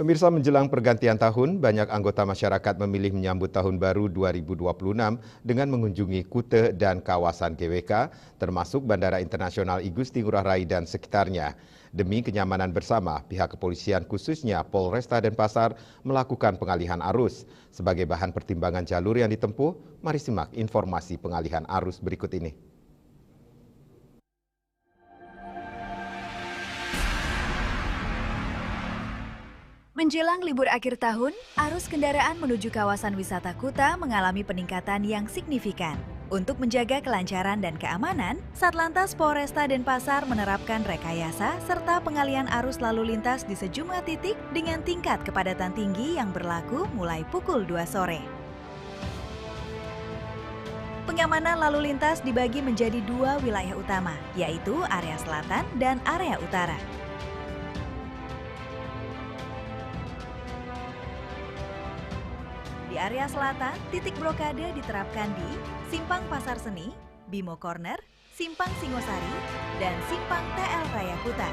Pemirsa, menjelang pergantian tahun, banyak anggota masyarakat memilih menyambut Tahun Baru 2026 dengan mengunjungi Kute dan kawasan GWK, termasuk Bandara Internasional I Gusti Ngurah Rai dan sekitarnya. Demi kenyamanan bersama, pihak kepolisian khususnya Polresta Denpasar melakukan pengalihan arus. Sebagai bahan pertimbangan jalur yang ditempuh, mari simak informasi pengalihan arus berikut ini. Menjelang libur akhir tahun, arus kendaraan menuju kawasan wisata Kuta mengalami peningkatan yang signifikan. Untuk menjaga kelancaran dan keamanan, Satlantas Polresta Denpasar menerapkan rekayasa serta pengalihan arus lalu lintas di sejumlah titik dengan tingkat kepadatan tinggi yang berlaku mulai pukul 2 sore. Pengamanan lalu lintas dibagi menjadi 2 wilayah utama, yaitu area selatan dan area utara. Di area selatan, titik blokade diterapkan di Simpang Pasar Seni, Bimo Corner, Simpang Singosari, dan Simpang TL Raya Kuta.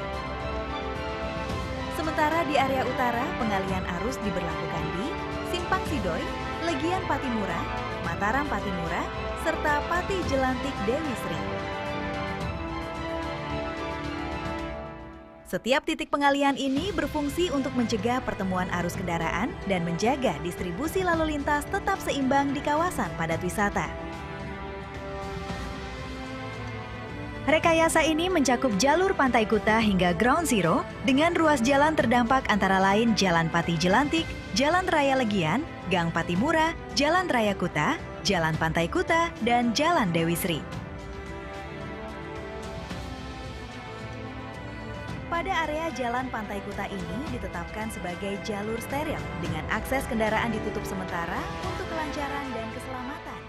Sementara di area utara, pengalihan arus diberlakukan di Simpang Sidoy, Legian Patimura, Mataram Patimura, serta Pati Jelantik Dewi Sri. Setiap titik pengalihan ini berfungsi untuk mencegah pertemuan arus kendaraan dan menjaga distribusi lalu lintas tetap seimbang di kawasan padat wisata. Rekayasa ini mencakup jalur Pantai Kuta hingga Ground Zero dengan ruas jalan terdampak antara lain Jalan Pati Jelantik, Jalan Raya Legian, Gang Patimura, Jalan Raya Kuta, Jalan Pantai Kuta, dan Jalan Dewi Sri. Pada area Jalan Pantai Kuta ini ditetapkan sebagai jalur steril dengan akses kendaraan ditutup sementara untuk kelancaran dan keselamatan.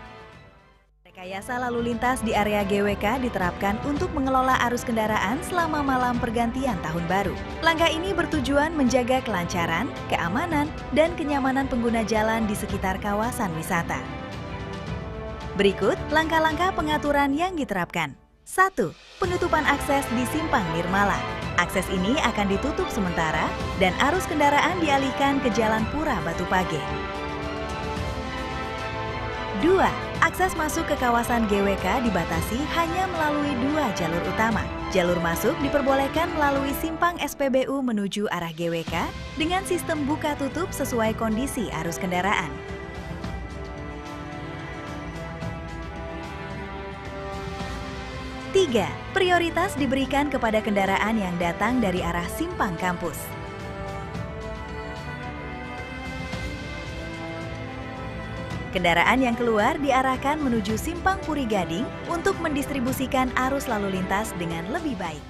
Rekayasa lalu lintas di area GWK diterapkan untuk mengelola arus kendaraan selama malam pergantian tahun baru. Langkah ini bertujuan menjaga kelancaran, keamanan, dan kenyamanan pengguna jalan di sekitar kawasan wisata. Berikut langkah-langkah pengaturan yang diterapkan. 1. Penutupan akses di Simpang Nirmala. Akses ini akan ditutup sementara dan arus kendaraan dialihkan ke Jalan Pura Batu Page. 2. Akses masuk ke kawasan GWK dibatasi hanya melalui 2 jalur utama. Jalur masuk diperbolehkan melalui Simpang SPBU menuju arah GWK dengan sistem buka tutup sesuai kondisi arus kendaraan. 3. Prioritas diberikan kepada kendaraan yang datang dari arah Simpang Kampus. Kendaraan yang keluar diarahkan menuju Simpang Puri Gading untuk mendistribusikan arus lalu lintas dengan lebih baik.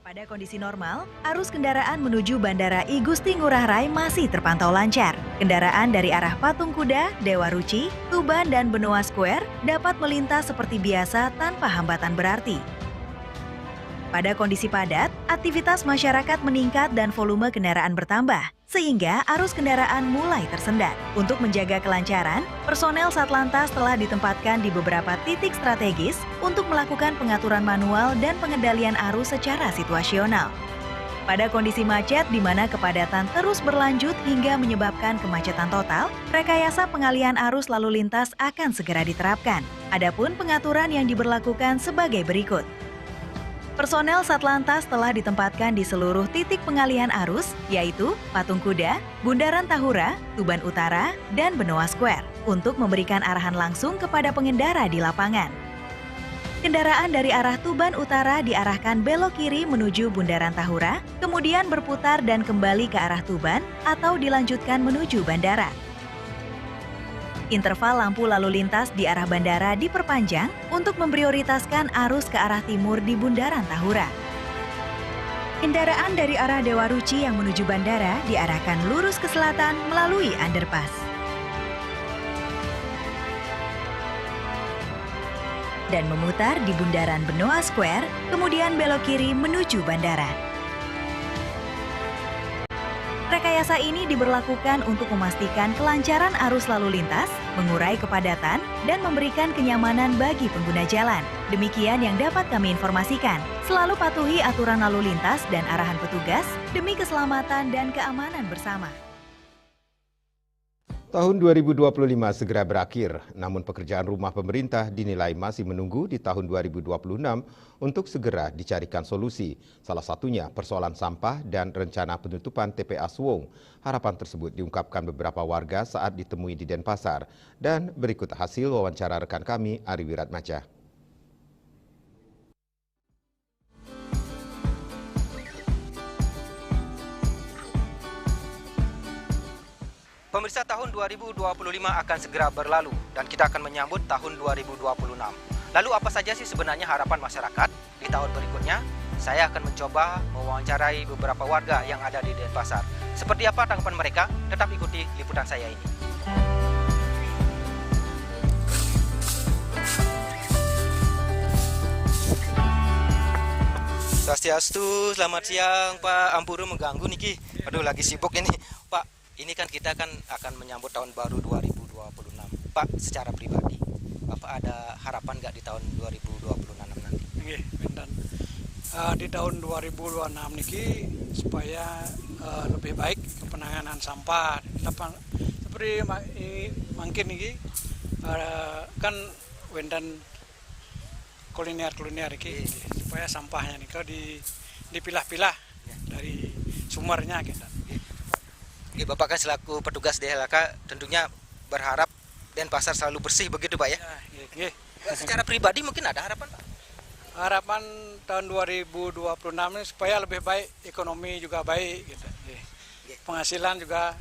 Pada kondisi normal, arus kendaraan menuju Bandara I Gusti Ngurah Rai masih terpantau lancar. Kendaraan dari arah Patung Kuda, Dewa Ruci, Tuban, dan Benoa Square dapat melintas seperti biasa tanpa hambatan berarti. Pada kondisi padat, aktivitas masyarakat meningkat dan volume kendaraan bertambah, sehingga arus kendaraan mulai tersendat. Untuk menjaga kelancaran, personel Satlantas telah ditempatkan di beberapa titik strategis untuk melakukan pengaturan manual dan pengendalian arus secara situasional. Pada kondisi macet di mana kepadatan terus berlanjut hingga menyebabkan kemacetan total, rekayasa pengalihan arus lalu lintas akan segera diterapkan. Adapun pengaturan yang diberlakukan sebagai berikut. Personel Satlantas telah ditempatkan di seluruh titik pengalihan arus, yaitu Patung Kuda, Bundaran Tahura, Tuban Utara, dan Benoa Square, untuk memberikan arahan langsung kepada pengendara di lapangan. Kendaraan dari arah Tuban Utara diarahkan belok kiri menuju Bundaran Tahura, kemudian berputar dan kembali ke arah Tuban atau dilanjutkan menuju bandara. Interval lampu lalu lintas di arah bandara diperpanjang untuk memprioritaskan arus ke arah timur di Bundaran Tahura. Kendaraan dari arah Dewa Ruci yang menuju bandara diarahkan lurus ke selatan melalui underpass. Dan memutar di Bundaran Benoa Square, kemudian belok kiri menuju bandara. Rekayasa ini diberlakukan untuk memastikan kelancaran arus lalu lintas, mengurai kepadatan, dan memberikan kenyamanan bagi pengguna jalan. Demikian yang dapat kami informasikan. Selalu patuhi aturan lalu lintas dan arahan petugas demi keselamatan dan keamanan bersama. Tahun 2025 segera berakhir, namun pekerjaan rumah pemerintah dinilai masih menunggu di tahun 2026 untuk segera dicarikan solusi. Salah satunya persoalan sampah dan rencana penutupan TPA Suwung. Harapan tersebut diungkapkan beberapa warga saat ditemui di Denpasar. Dan berikut hasil wawancara rekan kami, Ari Wiratmaja. Pemirsa, tahun 2025 akan segera berlalu dan kita akan menyambut tahun 2026. Lalu apa saja sih sebenarnya harapan masyarakat di tahun berikutnya? Saya akan mencoba mewawancarai beberapa warga yang ada di Denpasar. Seperti apa tanggapan mereka? Tetap ikuti liputan saya ini. Swastiastu, selamat siang Pak. Ampuru mengganggu niki. Aduh, lagi sibuk ini Pak. Ini kan kita akan menyambut tahun baru 2026. Pak, secara pribadi, Bapak ada harapan nggak di tahun 2026 nanti? Nggih, dan di tahun 2026 niki supaya lebih baik penanganan sampah. Seperti mungkin niki kan wendan kuliner niki supaya sampahnya niki dipilah-pilah dari sumbernya gitu. Bapak kan selaku petugas DLHK tentunya berharap Denpasar selalu bersih begitu Pak ya? Ya. Secara pribadi mungkin ada harapan Pak? Harapan tahun 2026 ini supaya lebih baik, ekonomi juga baik gitu. Penghasilan juga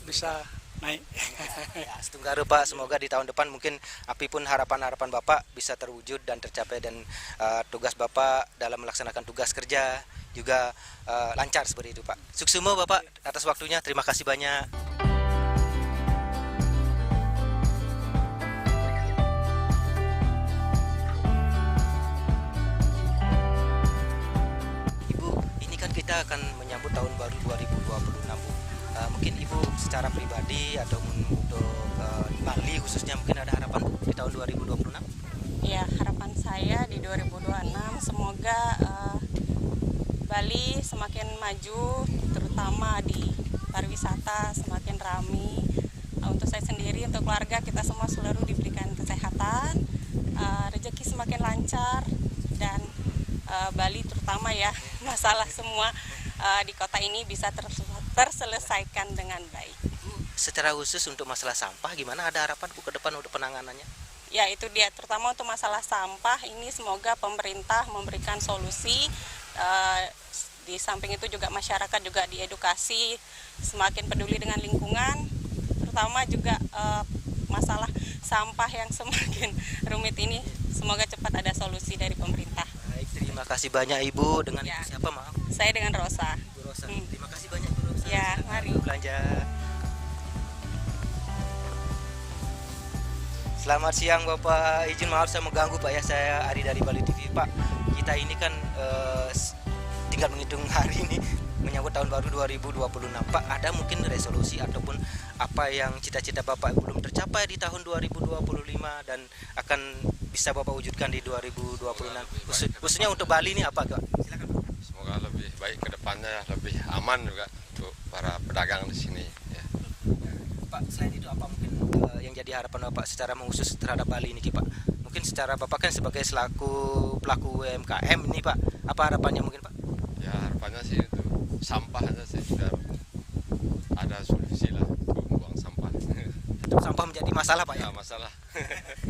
bisa naik. Ya, setunggaru Pak, semoga di tahun depan mungkin apapun harapan-harapan Bapak bisa terwujud dan tercapai, dan tugas Bapak dalam melaksanakan tugas kerja juga lancar seperti itu Pak. Sukses Bapak atas waktunya, terima kasih banyak. Ibu, ini kan kita akan menyambut tahun baru 2026 Bu. Mungkin Ibu secara pribadi atau untuk Bali khususnya mungkin ada harapan Bu di tahun 2026? Ya, harapan saya di 2026 semoga Bali semakin maju, terutama di pariwisata semakin ramai. Untuk saya sendiri, untuk keluarga, kita semua selalu diberikan kesehatan, rezeki semakin lancar, dan Bali terutama ya, masalah semua di kota ini bisa terselesaikan dengan baik. Secara khusus untuk masalah sampah, gimana ada harapan Bu ke depan untuk penanganannya? Ya, itu dia, terutama untuk masalah sampah ini semoga pemerintah memberikan solusi. Di samping itu juga masyarakat juga diedukasi semakin peduli dengan lingkungan, terutama juga masalah sampah yang semakin rumit ini, semoga cepat ada solusi dari pemerintah. Baik, terima kasih banyak Ibu. Dengan ya. Ibu siapa maaf? Saya dengan Rosa. Bu Rosa. Terima kasih banyak Bu Rosa. Ya, mari. Belanja. Selamat siang Bapak, izin maaf saya mengganggu Pak ya, saya Ari dari Bali TV Pak. Kita ini kan tinggal menghitung hari ini menyambut tahun baru 2026 Pak. Ada mungkin resolusi ataupun apa yang cita-cita Bapak belum tercapai di tahun 2025 dan akan bisa Bapak wujudkan di 2026 khususnya untuk Bali ini apa Pak? Silakan Pak. Semoga lebih baik ke depannya, lebih aman juga untuk para pedagang di sini ya. Pak, selain itu apa mungkin yang jadi harapan Bapak secara khusus terhadap Bali ini Pak? Mungkin secara Bapak kan sebagai selaku pelaku UMKM ini Pak, apa harapannya mungkin Pak? Ya harapannya sih itu sampah aja sih, biar ada solusi lah untuk buang sampah. Tetap sampah menjadi masalah Pak ya? Ya masalah.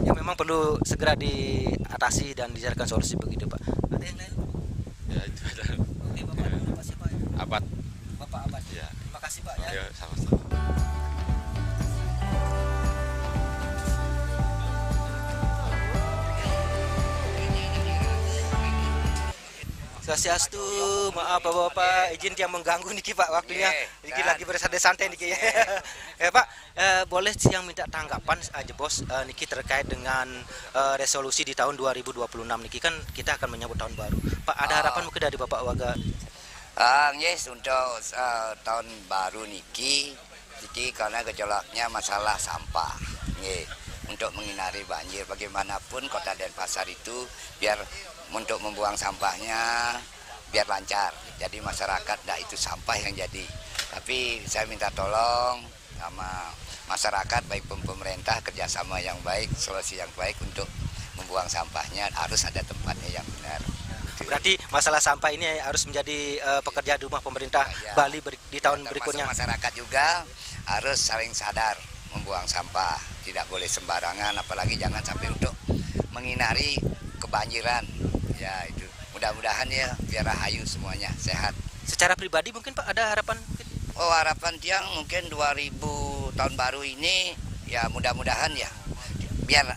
Yang memang perlu segera diatasi dan dicarikan solusi begitu Pak. Ada yang lain Pak? Ya itu ada. Oke Bapak, Bapak siapa ya? Abad. Bapak Abad. Ya. Terima kasih Pak ya. Ya sama-sama. Swastiastu, maaf Bapak, izin yang mengganggu niki Pak waktunya. Niki lagi bersantai-santai niki ya. Pak, boleh yang minta tanggapan aja Bos niki terkait dengan resolusi di tahun 2026 niki, kan kita akan menyambut tahun baru. Pak, ada harapan mungkin dari Bapak warga? Yes, untuk tahun baru niki, jadi karena gejolaknya masalah sampah. untuk menghindari banjir. Bagaimanapun Kota Denpasar itu biar untuk membuang sampahnya biar lancar. Jadi masyarakat itu sampah yang jadi. Tapi saya minta tolong sama masyarakat, baik pemerintah, kerjasama yang baik, solusi yang baik untuk membuang sampahnya harus ada tempatnya yang benar. Berarti masalah sampah ini harus menjadi pekerjaan rumah pemerintah Bali di tahun berikutnya. Masyarakat juga harus saling sadar membuang sampah, tidak boleh sembarangan, apalagi jangan sampai untuk menghindari kebanjiran. Ya itu, mudah-mudahan ya biar rahayu semuanya, sehat. Secara pribadi mungkin Pak ada harapan? Oh, harapan tiang mungkin 2000 tahun baru ini ya mudah-mudahan ya biar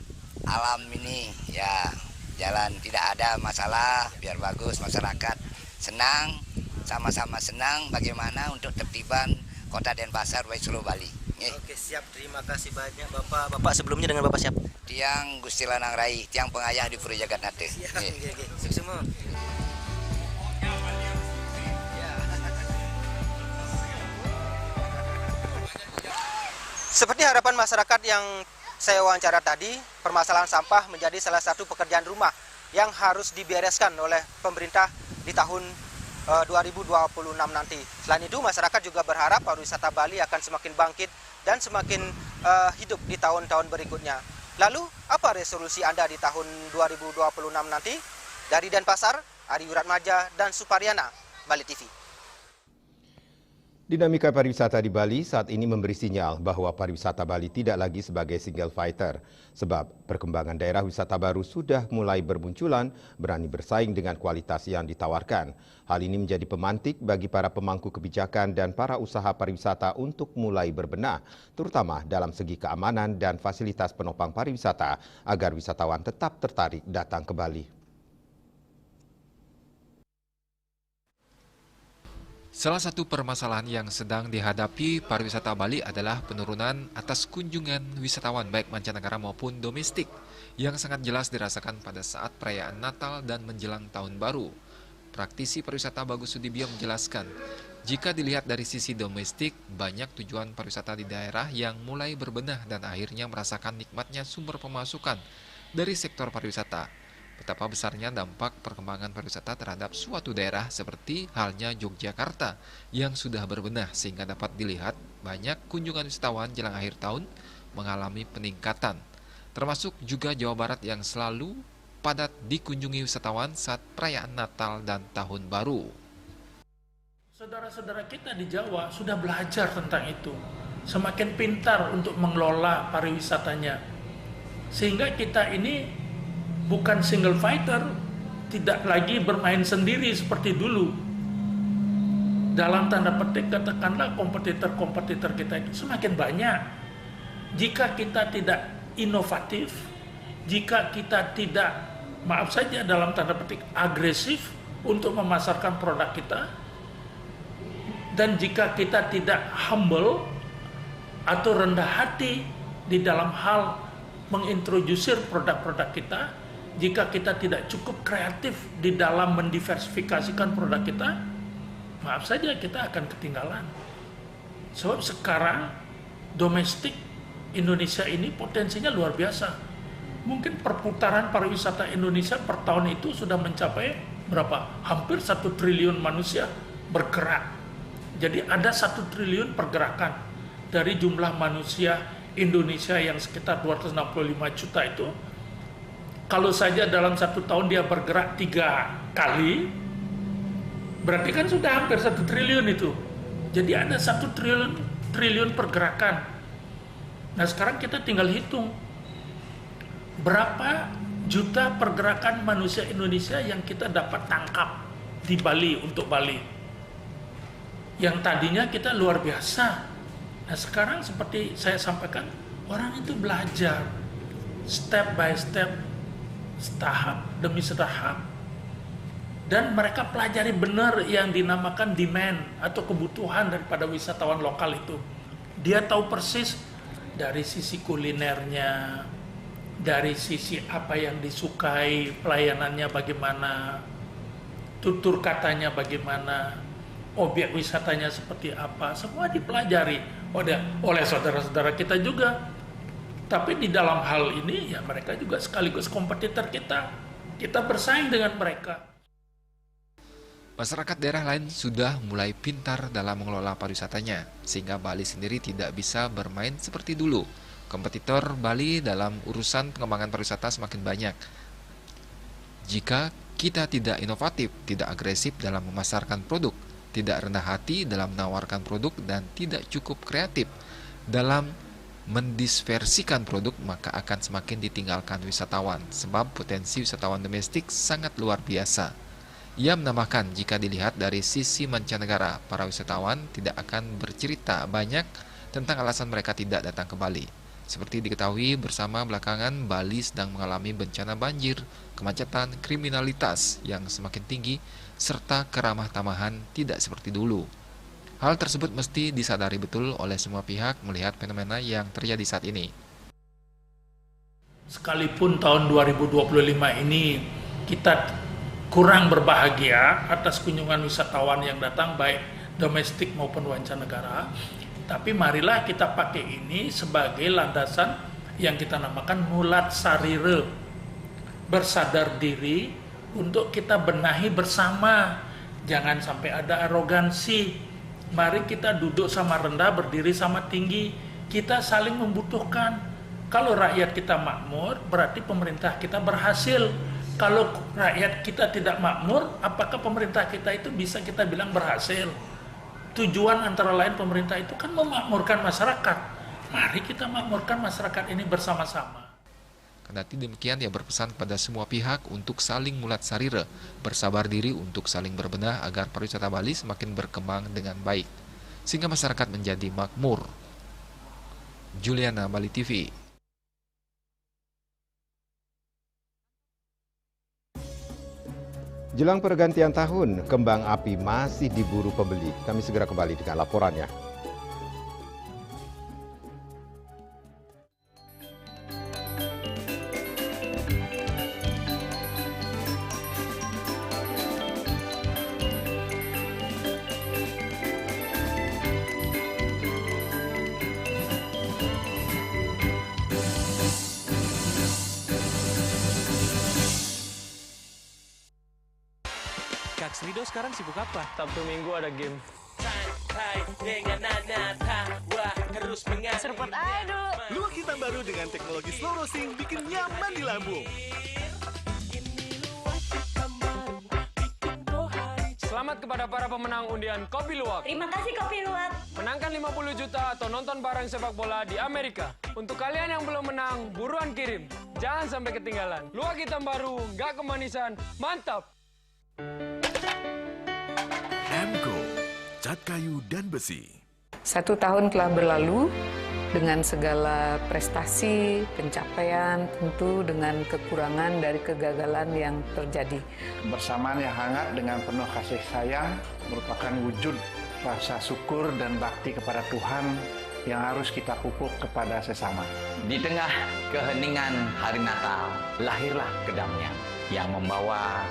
alam ini ya jalan tidak ada masalah, biar bagus, masyarakat senang, sama-sama senang bagaimana untuk tertiban Kota Denpasar baik seluruh Bali. Oke, siap, terima kasih banyak Bapak. Bapak sebelumnya dengan Bapak siapa? Tiang Gusti Lanang Rai, tiang pengayah di Pura Jagatnate. Sukses semua. Seperti harapan masyarakat yang saya wawancara tadi, permasalahan sampah menjadi salah satu pekerjaan rumah yang harus dibereskan oleh pemerintah di tahun 2026 nanti. Selain itu, masyarakat juga berharap pariwisata Bali akan semakin bangkit dan semakin hidup di tahun-tahun berikutnya. Lalu, apa resolusi Anda di tahun 2026 nanti? Dari Denpasar, Ari Wiratmaja dan Suparyana, Bali TV. Dinamika pariwisata di Bali saat ini memberi sinyal bahwa pariwisata Bali tidak lagi sebagai single fighter. Sebab perkembangan daerah wisata baru sudah mulai bermunculan, berani bersaing dengan kualitas yang ditawarkan. Hal ini menjadi pemantik bagi para pemangku kebijakan dan para usaha pariwisata untuk mulai berbenah, terutama dalam segi keamanan dan fasilitas penopang pariwisata agar wisatawan tetap tertarik datang ke Bali. Salah satu permasalahan yang sedang dihadapi pariwisata Bali adalah penurunan atas kunjungan wisatawan baik mancanegara maupun domestik yang sangat jelas dirasakan pada saat perayaan Natal dan menjelang Tahun Baru. Praktisi pariwisata Bagus Sudibyo menjelaskan, jika dilihat dari sisi domestik, banyak tujuan pariwisata di daerah yang mulai berbenah dan akhirnya merasakan nikmatnya sumber pemasukan dari sektor pariwisata. Betapa besarnya dampak perkembangan pariwisata terhadap suatu daerah seperti halnya Yogyakarta yang sudah berbenah sehingga dapat dilihat banyak kunjungan wisatawan jelang akhir tahun mengalami peningkatan. Termasuk juga Jawa Barat yang selalu padat dikunjungi wisatawan saat perayaan Natal dan Tahun Baru. Saudara-saudara kita di Jawa sudah belajar tentang itu, semakin pintar untuk mengelola pariwisatanya. Sehingga kita ini bukan single fighter, tidak lagi bermain sendiri seperti dulu. Dalam tanda petik katakanlah kompetitor-kompetitor kita itu semakin banyak. Jika kita tidak inovatif, jika kita tidak, maaf saja dalam tanda petik, agresif untuk memasarkan produk kita, dan jika kita tidak humble atau rendah hati di dalam hal mengintrodusir produk-produk kita, jika kita tidak cukup kreatif di dalam mendiversifikasikan produk kita, maaf saja kita akan ketinggalan. Sebab sekarang domestik Indonesia ini potensinya luar biasa. Mungkin perputaran pariwisata Indonesia per tahun itu sudah mencapai berapa? Hampir 1 triliun manusia bergerak. Jadi ada 1 triliun pergerakan dari jumlah manusia Indonesia yang sekitar 265 juta itu. Kalau saja dalam 1 tahun dia bergerak 3 kali, berarti kan sudah hampir 1 triliun itu. Jadi ada 1 triliun pergerakan. Nah sekarang kita tinggal hitung berapa juta pergerakan manusia Indonesia yang kita dapat tangkap di Bali untuk Bali. Yang tadinya kita luar biasa. Nah sekarang seperti saya sampaikan, orang itu belajar step by step, tahap demi tahap, dan mereka pelajari benar yang dinamakan demand atau kebutuhan daripada wisatawan lokal itu. Dia tahu persis dari sisi kulinernya, dari sisi apa yang disukai, pelayanannya bagaimana, tutur katanya bagaimana, objek wisatanya seperti apa, semua dipelajari oleh saudara-saudara kita juga. Tapi di dalam hal ini ya mereka juga sekaligus kompetitor kita. Kita bersaing dengan mereka. Masyarakat daerah lain sudah mulai pintar dalam mengelola pariwisatanya, sehingga Bali sendiri tidak bisa bermain seperti dulu. Kompetitor Bali dalam urusan pengembangan pariwisata semakin banyak. Jika kita tidak inovatif, tidak agresif dalam memasarkan produk, tidak rendah hati dalam menawarkan produk, dan tidak cukup kreatif dalam mendisversikan produk, maka akan semakin ditinggalkan wisatawan, sebab potensi wisatawan domestik sangat luar biasa. Ia menambahkan, jika dilihat dari sisi mancanegara, para wisatawan tidak akan bercerita banyak tentang alasan mereka tidak datang ke Bali. Seperti diketahui bersama, belakangan Bali sedang mengalami bencana banjir, kemacetan, kriminalitas yang semakin tinggi, serta keramah tamahan tidak seperti dulu. Hal tersebut mesti disadari betul oleh semua pihak melihat fenomena yang terjadi saat ini. Sekalipun tahun 2025 ini kita kurang berbahagia atas kunjungan wisatawan yang datang baik domestik maupun mancanegara, tapi marilah kita pakai ini sebagai landasan yang kita namakan mulat sarire, bersadar diri untuk kita benahi bersama. Jangan sampai ada arogansi. Mari kita duduk sama rendah, berdiri sama tinggi. Kita saling membutuhkan. Kalau rakyat kita makmur, berarti pemerintah kita berhasil. Kalau rakyat kita tidak makmur, apakah pemerintah kita itu bisa kita bilang berhasil? Tujuan antara lain pemerintah itu kan memakmurkan masyarakat. Mari kita makmurkan masyarakat ini bersama-sama. Kendati demikian, ia berpesan kepada semua pihak untuk saling mulat sarire, bersabar diri untuk saling berbenah agar pariwisata Bali semakin berkembang dengan baik, sehingga masyarakat menjadi makmur. Juliana, Bali TV. Jelang pergantian tahun, kembang api masih diburu pembeli. Kami segera kembali dengan laporannya. Kak Srido sekarang sibuk apa? Sabtu Minggu ada game. Santai dengan nana tawa terus mengalir. Serpot aduh. Luak hitam baru dengan teknologi slow roasting bikin nyaman di lambung. Selamat kepada para pemenang undian Kopi Luwak. Terima kasih Kopi Luwak. Menangkan 50 juta atau nonton bareng sepak bola di Amerika. Untuk kalian yang belum menang, buruan kirim. Jangan sampai ketinggalan. Luwak hitam baru, nggak kemanisan, mantap. Hemco, cat kayu dan besi. 1 tahun telah berlalu dengan segala prestasi, pencapaian, tentu dengan kekurangan dari kegagalan yang terjadi. Bersamaan yang hangat dengan penuh kasih sayang merupakan wujud rasa syukur dan bakti kepada Tuhan yang harus kita pupuk kepada sesama. Di tengah keheningan hari Natal, lahirlah kedamaian yang membawa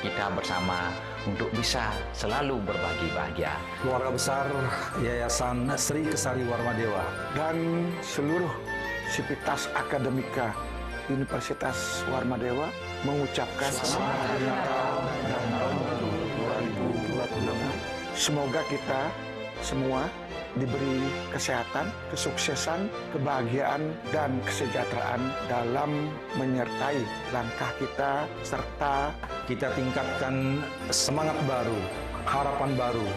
kita bersama untuk bisa selalu berbagi bahagia. Keluarga besar Yayasan Sri Kesari Warmadewa dan seluruh sivitas akademika Universitas Warmadewa mengucapkan selamat hari Natal dan tahun baru 2026. Semoga kita semua diberi kesehatan, kesuksesan, kebahagiaan, dan kesejahteraan dalam menyertai langkah kita, serta kita tingkatkan semangat baru, harapan baru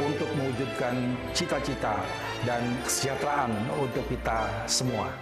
untuk mewujudkan cita-cita dan kesejahteraan untuk kita semua.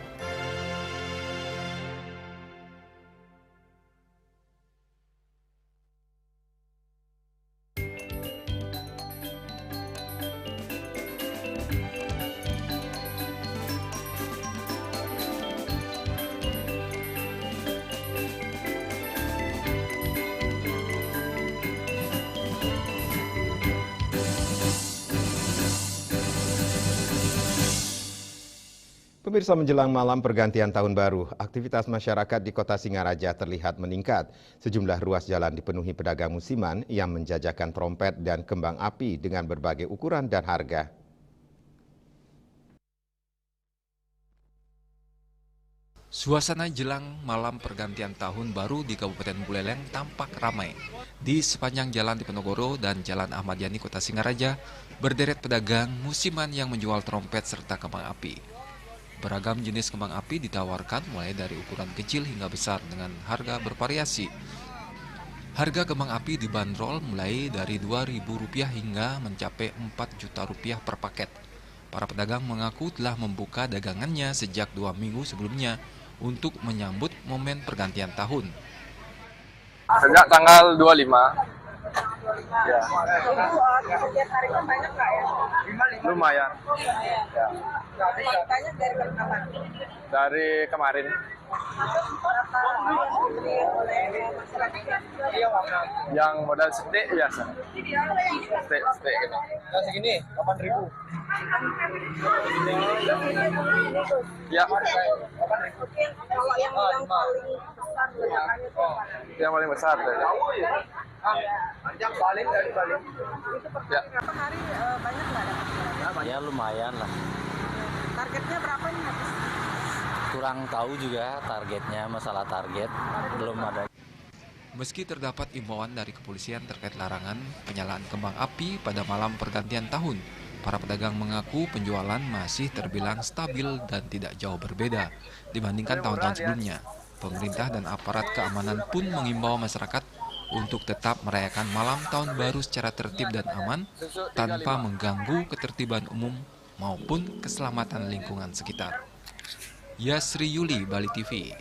Pemirsa, menjelang malam pergantian tahun baru, aktivitas masyarakat di Kota Singaraja terlihat meningkat. Sejumlah ruas jalan dipenuhi pedagang musiman yang menjajakan trompet dan kembang api dengan berbagai ukuran dan harga. Suasana jelang malam pergantian tahun baru di Kabupaten Buleleng tampak ramai. Di sepanjang Jalan Diponegoro dan Jalan Ahmad Yani Kota Singaraja, berderet pedagang musiman yang menjual trompet serta kembang api. Beragam jenis kembang api ditawarkan mulai dari ukuran kecil hingga besar dengan harga bervariasi. Harga kembang api dibanderol mulai dari Rp2.000 hingga mencapai Rp4 juta per paket. Para pedagang mengaku telah membuka dagangannya sejak 2 minggu sebelumnya untuk menyambut momen pergantian tahun. Sejak tanggal 25. Ya. Setiap harinya banyak nggak ya? Lumayan. Ya. Banyak dari kapan? Dari kemarin. Yang modal setik biasa. Setik gitu. Yang segini 8.000. Ya. Kalau yang paling besar ledakannya itu apa? Yang paling besar. Yang paling dari paling. Ya. Per hari banyak nggak dapat? Ya lumayan lah. Targetnya berapa nih habis? Kurang tahu juga targetnya, masalah target belum ada. Meski terdapat imbauan dari kepolisian terkait larangan penyalaan kembang api pada malam pergantian tahun, para pedagang mengaku penjualan masih terbilang stabil dan tidak jauh berbeda dibandingkan tahun-tahun sebelumnya. Pemerintah dan aparat keamanan pun mengimbau masyarakat untuk tetap merayakan malam tahun baru secara tertib dan aman tanpa mengganggu ketertiban umum maupun keselamatan lingkungan sekitar. Yasri Yuli, Bali TV.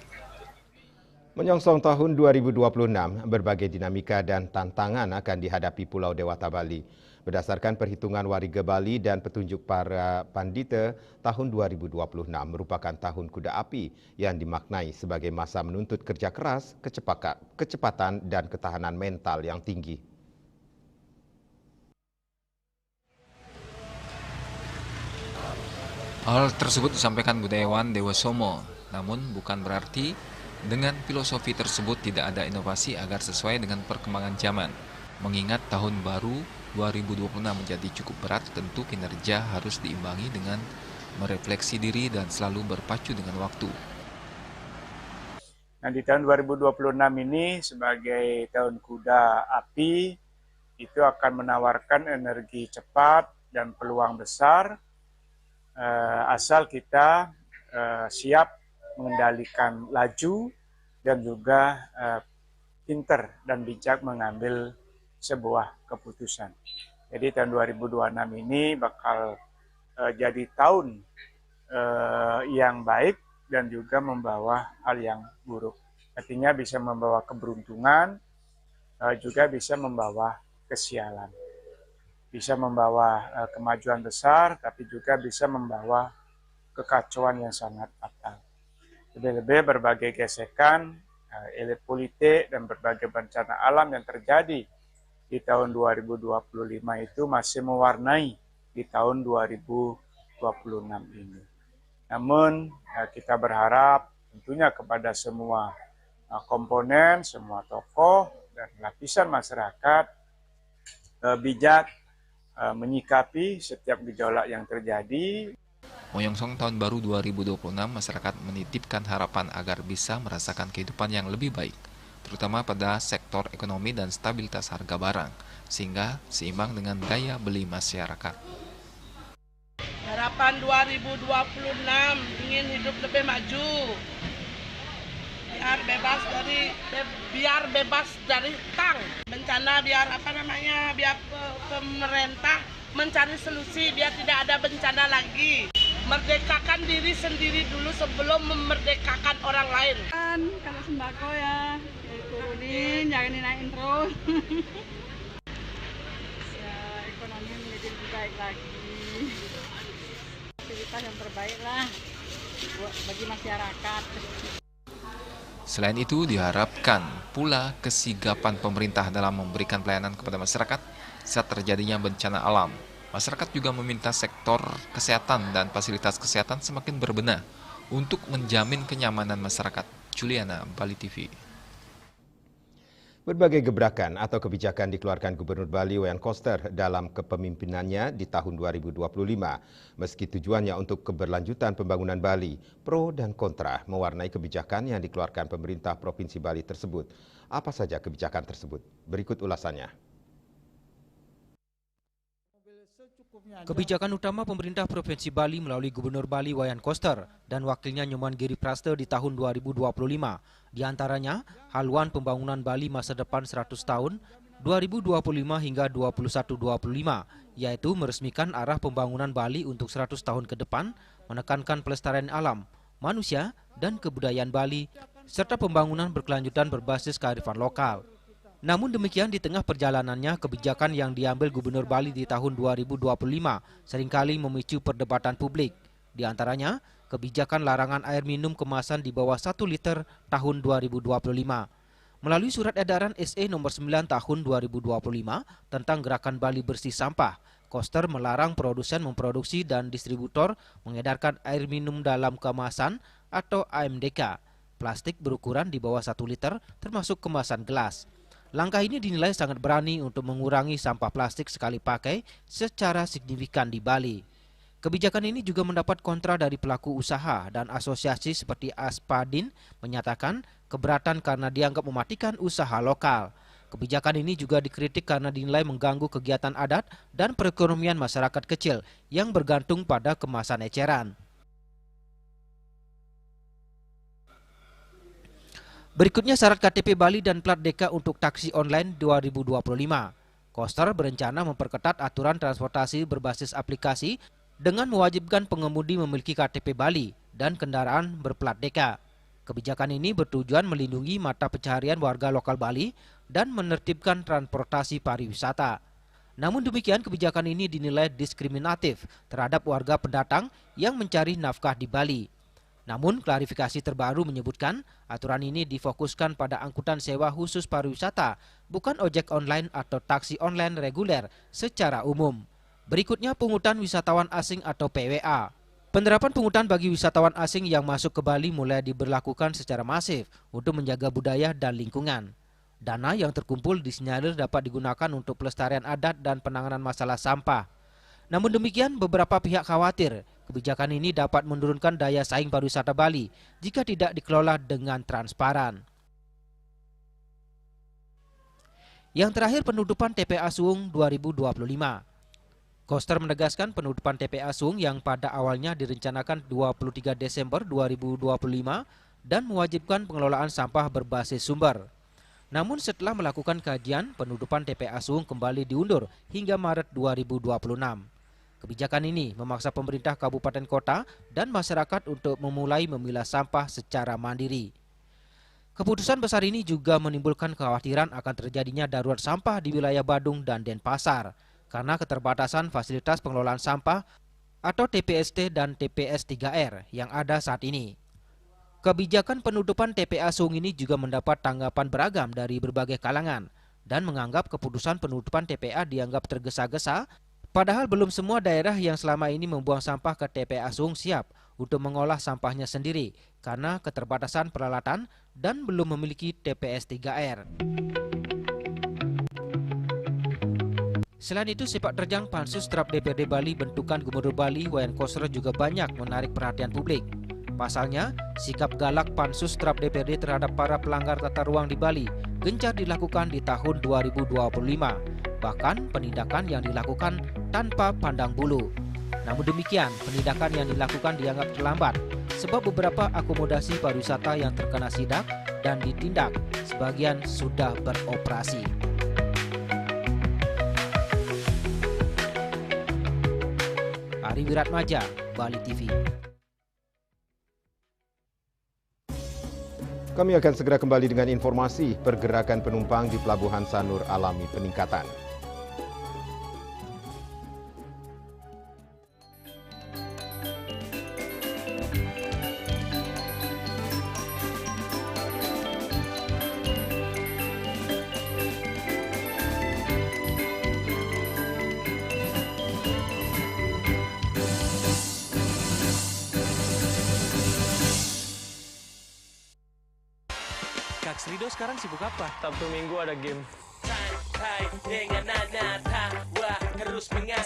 Menyongsong tahun 2026, berbagai dinamika dan tantangan akan dihadapi Pulau Dewata Bali. Berdasarkan perhitungan warga Bali dan petunjuk para pandita, tahun 2026 merupakan tahun kuda api yang dimaknai sebagai masa menuntut kerja keras, kecepatan dan ketahanan mental yang tinggi. Hal tersebut disampaikan budayawan Dewa Somo, namun bukan berarti dengan filosofi tersebut tidak ada inovasi agar sesuai dengan perkembangan zaman. Mengingat tahun baru 2026 menjadi cukup berat, tentu kinerja harus diimbangi dengan merefleksi diri dan selalu berpacu dengan waktu. Nah, di tahun 2026 ini sebagai tahun kuda api, itu akan menawarkan energi cepat dan peluang besar, asal kita siap mengendalikan laju dan juga pinter dan bijak mengambil sebuah keputusan. Jadi tahun 2026 ini bakal jadi tahun yang baik dan juga membawa hal yang buruk. Artinya bisa membawa keberuntungan, juga bisa membawa kesialan. Bisa membawa kemajuan besar, tapi juga bisa membawa kekacauan yang sangat fatal. Lebih-lebih berbagai gesekan, elit politik dan berbagai bencana alam yang terjadi di tahun 2025 itu masih mewarnai di tahun 2026 ini. Namun kita berharap tentunya kepada semua komponen, semua tokoh dan lapisan masyarakat bijak menyikapi setiap gejolak yang terjadi. Menyongsong tahun baru 2026, masyarakat menitipkan harapan agar bisa merasakan kehidupan yang lebih baik, terutama pada sektor ekonomi dan stabilitas harga barang, sehingga seimbang dengan daya beli masyarakat. Harapan 2026 ingin hidup lebih maju, biar bebas dari hutang, bencana, biar biar pemerintah mencari solusi biar tidak ada bencana lagi. Merdekakan diri sendiri dulu sebelum memerdekakan orang lain. Kalau sembako ya turunin, jangan dinaikin terus. Ya, ekonomi menjadi lebih baik lagi. Fasilitas yang terbaik lah bagi masyarakat. Selain itu, diharapkan pula kesigapan pemerintah dalam memberikan pelayanan kepada masyarakat saat terjadinya bencana alam. Masyarakat juga meminta sektor kesehatan dan fasilitas kesehatan semakin berbenah untuk menjamin kenyamanan masyarakat. Juliana, Bali TV. Berbagai gebrakan atau kebijakan dikeluarkan Gubernur Bali Wayan Koster dalam kepemimpinannya di tahun 2025. Meski tujuannya untuk keberlanjutan pembangunan Bali, pro dan kontra mewarnai kebijakan yang dikeluarkan pemerintah Provinsi Bali tersebut. Apa saja kebijakan tersebut? Berikut ulasannya. Kebijakan utama pemerintah Provinsi Bali melalui Gubernur Bali Wayan Koster dan wakilnya Nyoman Giri Praste di tahun 2025. Di antaranya, haluan pembangunan Bali masa depan 100 tahun 2025 hingga 2125, yaitu meresmikan arah pembangunan Bali untuk 100 tahun ke depan, menekankan pelestarian alam, manusia, dan kebudayaan Bali, serta pembangunan berkelanjutan berbasis kearifan lokal. Namun demikian, di tengah perjalanannya, kebijakan yang diambil Gubernur Bali di tahun 2025 seringkali memicu perdebatan publik. Di antaranya, kebijakan larangan air minum kemasan di bawah 1 liter tahun 2025. Melalui surat edaran SE nomor 9 tahun 2025 tentang Gerakan Bali Bersih Sampah, Koster melarang produsen memproduksi dan distributor mengedarkan air minum dalam kemasan atau AMDK, plastik berukuran di bawah 1 liter termasuk kemasan gelas. Langkah ini dinilai sangat berani untuk mengurangi sampah plastik sekali pakai secara signifikan di Bali. Kebijakan ini juga mendapat kontra dari pelaku usaha dan asosiasi seperti Aspadin menyatakan keberatan karena dianggap mematikan usaha lokal. Kebijakan ini juga dikritik karena dinilai mengganggu kegiatan adat dan perekonomian masyarakat kecil yang bergantung pada kemasan eceran. Berikutnya syarat KTP Bali dan plat DK untuk taksi online 2025. Koster berencana memperketat aturan transportasi berbasis aplikasi dengan mewajibkan pengemudi memiliki KTP Bali dan kendaraan berplat DK. Kebijakan ini bertujuan melindungi mata pencaharian warga lokal Bali dan menertibkan transportasi pariwisata. Namun demikian, kebijakan ini dinilai diskriminatif terhadap warga pendatang yang mencari nafkah di Bali. Namun klarifikasi terbaru menyebutkan aturan ini difokuskan pada angkutan sewa khusus pariwisata, bukan ojek online atau taksi online reguler secara umum. Berikutnya pungutan wisatawan asing atau PWA. Penerapan pungutan bagi wisatawan asing yang masuk ke Bali mulai diberlakukan secara masif untuk menjaga budaya dan lingkungan. Dana yang terkumpul disinyalir dapat digunakan untuk pelestarian adat dan penanganan masalah sampah. Namun demikian, beberapa pihak khawatir kebijakan ini dapat menurunkan daya saing pariwisata Bali jika tidak dikelola dengan transparan. Yang terakhir, penutupan TPA Suung 2025. Koster menegaskan penutupan TPA Suung yang pada awalnya direncanakan 23 Desember 2025 dan mewajibkan pengelolaan sampah berbasis sumber. Namun setelah melakukan kajian, penutupan TPA Suung kembali diundur hingga Maret 2026. Kebijakan ini memaksa pemerintah kabupaten kota dan masyarakat untuk memulai memilah sampah secara mandiri. Keputusan besar ini juga menimbulkan kekhawatiran akan terjadinya darurat sampah di wilayah Badung dan Denpasar karena keterbatasan fasilitas pengelolaan sampah atau TPST dan TPS 3R yang ada saat ini. Kebijakan penutupan TPA Suung ini juga mendapat tanggapan beragam dari berbagai kalangan dan menganggap keputusan penutupan TPA dianggap tergesa-gesa. Padahal belum semua daerah yang selama ini membuang sampah ke TPA Suung siap untuk mengolah sampahnya sendiri karena keterbatasan peralatan dan belum memiliki TPS 3R. Selain itu, sepak terjang Pansus Terap DPRD Bali bentukan Gubernur Bali Wayan Koster juga banyak menarik perhatian publik. Pasalnya, sikap galak Pansus Terap DPRD terhadap para pelanggar tata ruang di Bali gencar dilakukan di tahun 2025. Bahkan penindakan yang dilakukan tanpa pandang bulu. Namun demikian, penindakan yang dilakukan dianggap terlambat sebab beberapa akomodasi pariwisata yang terkena sidak dan ditindak sebagian sudah beroperasi. Ari Wiratmaja, Bali TV. Kami akan segera kembali dengan informasi pergerakan penumpang di Pelabuhan Sanur alami peningkatan. Kak Srido Edo sekarang sibuk apa? Sabtu Minggu ada game.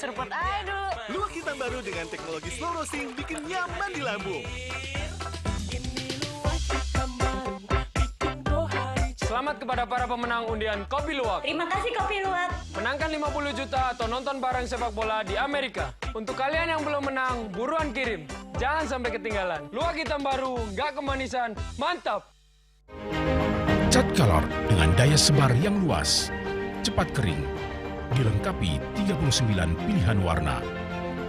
Seruput aja dulu. Luwak hitam baru dengan teknologi slow roasting bikin nyaman di lambung. Selamat kepada para pemenang undian Kopi Luwak. Terima kasih Kopi Luwak. Menangkan 50 juta atau nonton bareng sepak bola di Amerika. Untuk kalian yang belum menang, buruan kirim. Jangan sampai ketinggalan. Luwak hitam baru, nggak kemanisan, mantap. Cat Color dengan daya sebar yang luas, cepat kering, dilengkapi 39 pilihan warna.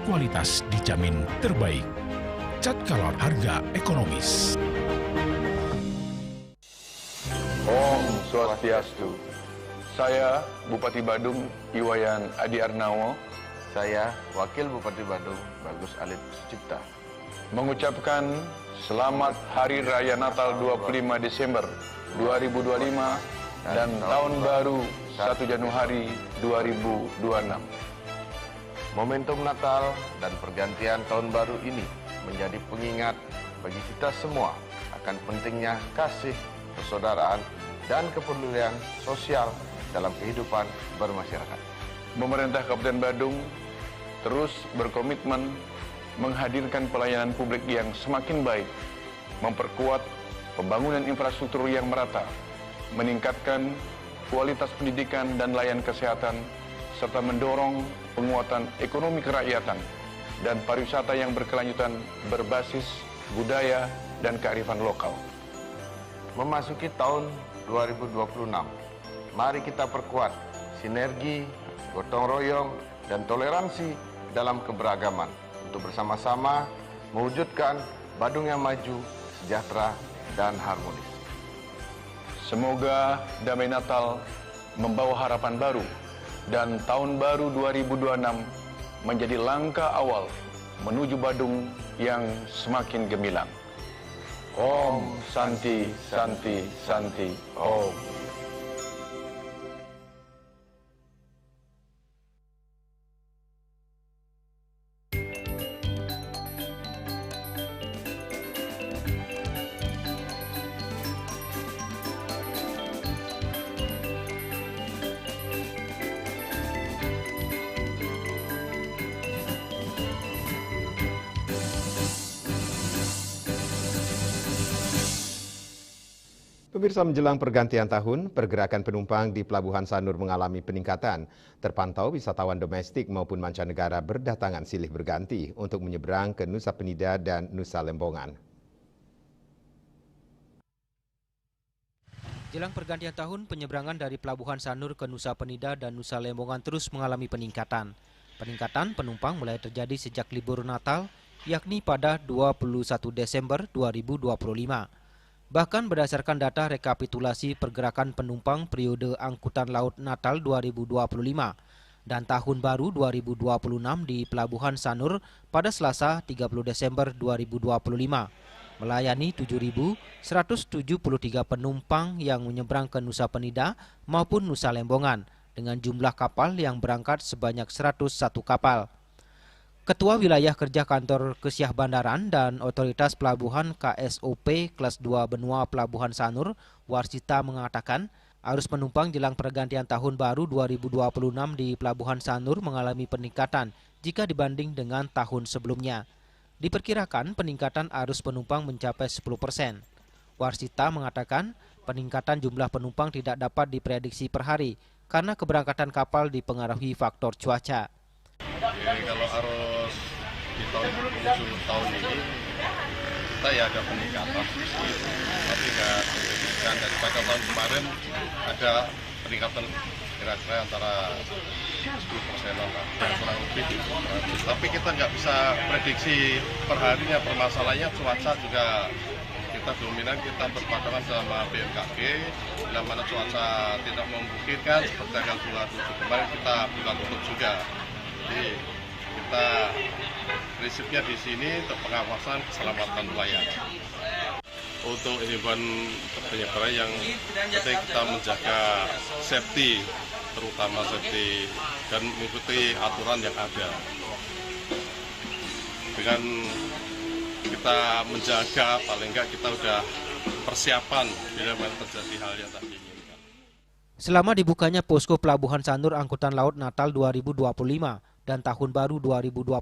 Kualitas dijamin terbaik. Cat Color harga ekonomis. Om Swastiastu. Saya Bupati Badung Iwayan Adi Arnawo. Saya Wakil Bupati Badung Bagus Alit Sucipta. Mengucapkan selamat Hari Raya Natal 25 Desember 2025 dan Tahun Baru 1 Januari 2026. Momentum Natal dan pergantian Tahun Baru ini menjadi pengingat bagi kita semua akan pentingnya kasih, persaudaraan, dan kepedulian sosial dalam kehidupan bermasyarakat. Pemerintah Kabupaten Badung terus berkomitmen menghadirkan pelayanan publik yang semakin baik, memperkuat pembangunan infrastruktur yang merata, meningkatkan kualitas pendidikan dan layanan kesehatan, serta mendorong penguatan ekonomi kerakyatan dan pariwisata yang berkelanjutan berbasis budaya dan kearifan lokal. Memasuki tahun 2026, mari kita perkuat sinergi, gotong royong, dan toleransi dalam keberagaman untuk bersama-sama mewujudkan Badung yang maju, sejahtera, dan harmonis. Semoga Damai Natal membawa harapan baru dan Tahun Baru 2026 menjadi langkah awal menuju Badung yang semakin gemilang. Om Santi Santi Santi Om. Pemirsa, menjelang pergantian tahun, pergerakan penumpang di Pelabuhan Sanur mengalami peningkatan. Terpantau wisatawan domestik maupun mancanegara berdatangan silih berganti untuk menyeberang ke Nusa Penida dan Nusa Lembongan. Jelang pergantian tahun, penyeberangan dari Pelabuhan Sanur ke Nusa Penida dan Nusa Lembongan terus mengalami peningkatan. Peningkatan penumpang mulai terjadi sejak libur Natal, yakni pada 21 Desember 2025. Bahkan berdasarkan data rekapitulasi pergerakan penumpang periode Angkutan Laut Natal 2025 dan Tahun Baru 2026 di Pelabuhan Sanur pada Selasa 30 Desember 2025 melayani 7.173 penumpang yang menyeberang ke Nusa Penida maupun Nusa Lembongan dengan jumlah kapal yang berangkat sebanyak 101 kapal. Ketua Wilayah Kerja Kantor Kesyah Bandaran dan Otoritas Pelabuhan KSOP Kelas 2 Benua Pelabuhan Sanur, Warsita mengatakan arus penumpang jelang pergantian Tahun Baru 2026 di Pelabuhan Sanur mengalami peningkatan jika dibanding dengan tahun sebelumnya. Diperkirakan peningkatan arus penumpang mencapai 10%. Warsita mengatakan peningkatan jumlah penumpang tidak dapat diprediksi per hari karena keberangkatan kapal dipengaruhi faktor cuaca. Jadi kalau arus di tahun ini kita ya ada peningkatan, tapi nggak signifikan. Daripada tahun kemarin ada peningkatan kira-kira antara 10% lah, kurang lebih. Tapi kita nggak bisa prediksi per harinya. Permasalahannya cuaca juga kita dominan, kita berpatokan sama BMKG. Bila mana cuaca tidak memungkinkan, seperti tanggal 27 kemarin kita buka tutup juga. Jadi kita prinsipnya di sini untuk pengawasan keselamatan nelayan. Untuk himbauan penyeberangan yang penting kita menjaga safety, terutama safety dan mengikuti aturan yang ada. Dengan kita menjaga, paling enggak kita udah persiapan bila mana terjadi hal yang tak diinginkan. Selama dibukanya posko Pelabuhan Sanur Angkutan Laut Natal 2025 dan Tahun Baru 2026,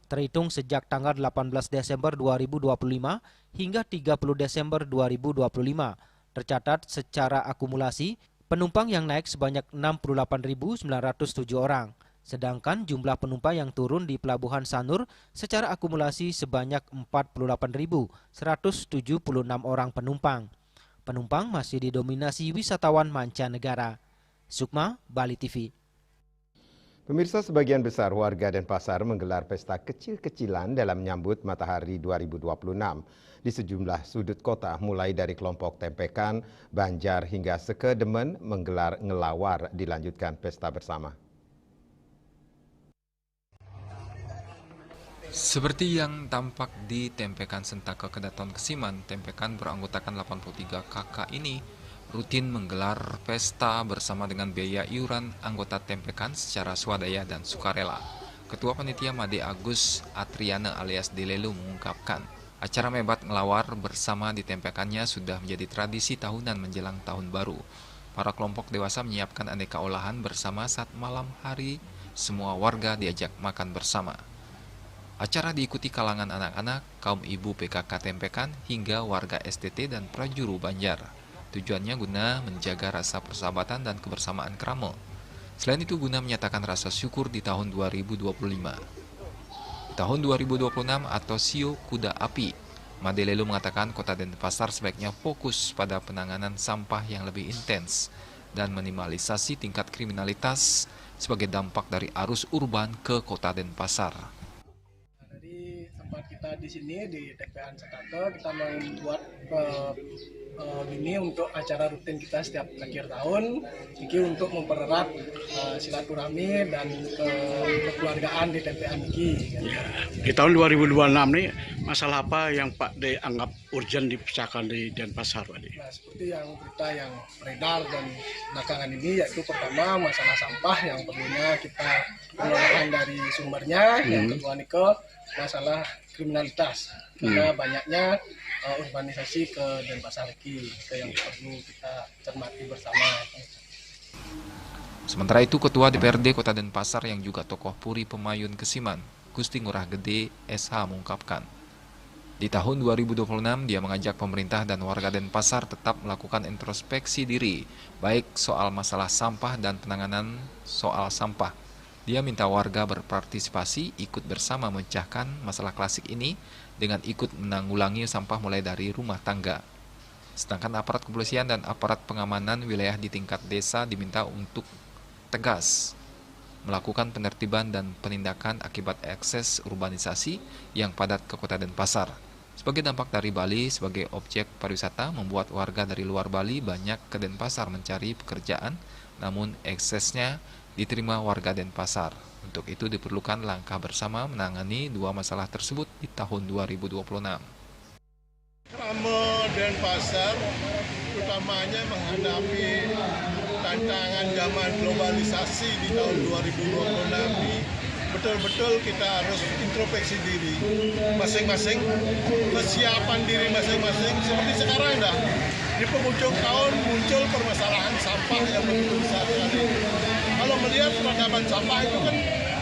terhitung sejak tanggal 18 Desember 2025 hingga 30 Desember 2025, tercatat secara akumulasi penumpang yang naik sebanyak 68.907 orang. Sedangkan jumlah penumpang yang turun di Pelabuhan Sanur secara akumulasi sebanyak 48.176 orang penumpang. Penumpang masih didominasi wisatawan mancanegara. Sukma, Bali TV. Pemirsa, sebagian besar warga Denpasar menggelar pesta kecil-kecilan dalam menyambut Matahari 2026 di sejumlah sudut kota, mulai dari kelompok Tempekan, Banjar hingga Sekedemen menggelar ngelawar dilanjutkan pesta bersama. Seperti yang tampak di Tempekan Sentaka Kedaton Kesiman, Tempekan beranggotakan 83 kakak ini rutin menggelar pesta bersama dengan biaya iuran anggota Tempekan secara swadaya dan sukarela. Ketua Panitia Made Agus Atriana alias Dilelu mengungkapkan, acara mebat ngelawar bersama di Tempekannya sudah menjadi tradisi tahunan menjelang tahun baru. Para kelompok dewasa menyiapkan aneka olahan bersama saat malam hari semua warga diajak makan bersama. Acara diikuti kalangan anak-anak, kaum ibu PKK Tempekan, hingga warga STT dan prajuru Banjar. Tujuannya guna menjaga rasa persahabatan dan kebersamaan Kramo. Selain itu guna menyatakan rasa syukur di tahun 2025. Di tahun 2026 atau Sio Kuda Api, Made Lelu mengatakan Kota Denpasar sebaiknya fokus pada penanganan sampah yang lebih intens dan minimalisasi tingkat kriminalitas sebagai dampak dari arus urban ke Kota Denpasar. Kita di sini di TPN Sentaka kita membuat ini untuk acara rutin kita setiap akhir tahun, ini untuk mempererat silaturahmi dan kekeluargaan di TPN ini. Ya, di tahun 2026 nih masalah apa yang Pak D anggap urgent dipecahkan di Denpasar Pak D? Nah, seperti yang berita yang beredar dan belakangan ini, yaitu pertama masalah sampah yang perlunya kita pengelolaan dari sumbernya, yang kedua ke masalah kriminalitas, karena banyaknya urbanisasi ke Denpasar ini yang perlu kita cermati bersama. Sementara itu, Ketua DPRD Kota Denpasar yang juga tokoh Puri Pemayun Kesiman, Gusti Ngurah Gede SH mengungkapkan, di tahun 2026 dia mengajak pemerintah dan warga Denpasar tetap melakukan introspeksi diri, baik soal masalah sampah dan penanganan soal sampah. Dia minta warga berpartisipasi, ikut bersama memecahkan masalah klasik ini dengan ikut menanggulangi sampah mulai dari rumah tangga. Sedangkan aparat kepolisian dan aparat pengamanan wilayah di tingkat desa diminta untuk tegas melakukan penertiban dan penindakan akibat ekses urbanisasi yang padat ke Kota Denpasar. Sebagai dampak dari Bali sebagai objek pariwisata membuat warga dari luar Bali banyak ke Denpasar mencari pekerjaan, namun eksesnya diterima warga Denpasar. Untuk itu diperlukan langkah bersama menangani dua masalah tersebut di tahun 2026. Kramo Denpasar utamanya menghadapi tantangan zaman globalisasi di tahun 2026 ini. Betul-betul kita harus introspeksi diri masing-masing, kesiapan diri masing-masing. Seperti sekarang dah di penghujung tahun muncul permasalahan sampah yang begitu besar sekali. Kalau melihat peradaban sampah itu kan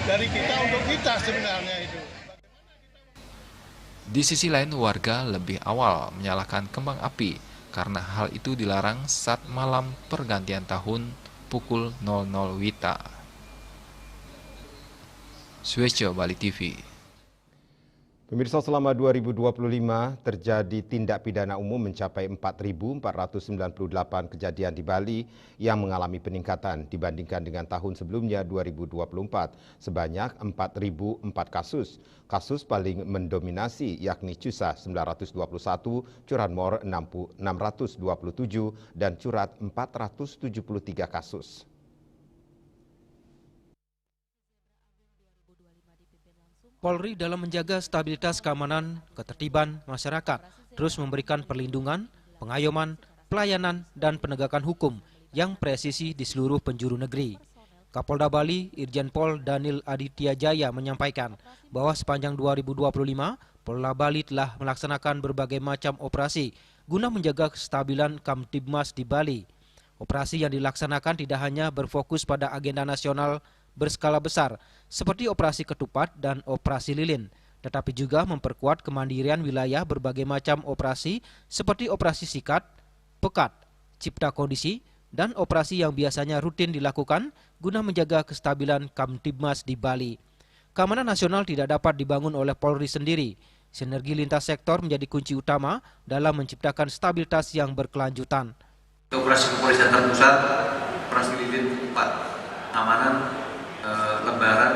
dari kita untuk kita sebenarnya itu. Di sisi lain, warga lebih awal menyalakan kembang api karena hal itu dilarang saat malam pergantian tahun pukul 00 WITA. Switch Bali TV. Pemirsa, selama 2025 terjadi tindak pidana umum mencapai 4.498 kejadian di Bali yang mengalami peningkatan dibandingkan dengan tahun sebelumnya 2024 sebanyak 4.004 kasus. Kasus paling mendominasi yakni Cusa 921, Curanmor 627 dan Curat 473 kasus. Polri dalam menjaga stabilitas keamanan, ketertiban masyarakat, terus memberikan perlindungan, pengayoman, pelayanan, dan penegakan hukum yang presisi di seluruh penjuru negeri. Kapolda Bali, Irjen Pol Daniel Aditya Jaya menyampaikan bahwa sepanjang 2025, Polda Bali telah melaksanakan berbagai macam operasi guna menjaga kestabilan Kamtibmas di Bali. Operasi yang dilaksanakan tidak hanya berfokus pada agenda nasional berskala besar seperti operasi ketupat dan operasi lilin, tetapi juga memperkuat kemandirian wilayah berbagai macam operasi seperti operasi sikat, pekat, cipta kondisi, dan operasi yang biasanya rutin dilakukan guna menjaga kestabilan Kamtibmas di Bali. Keamanan nasional tidak dapat dibangun oleh Polri sendiri. Sinergi lintas sektor menjadi kunci utama dalam menciptakan stabilitas yang berkelanjutan. Operasi kepolisian terpusat, operasi lilin 4, amanan Lebaran,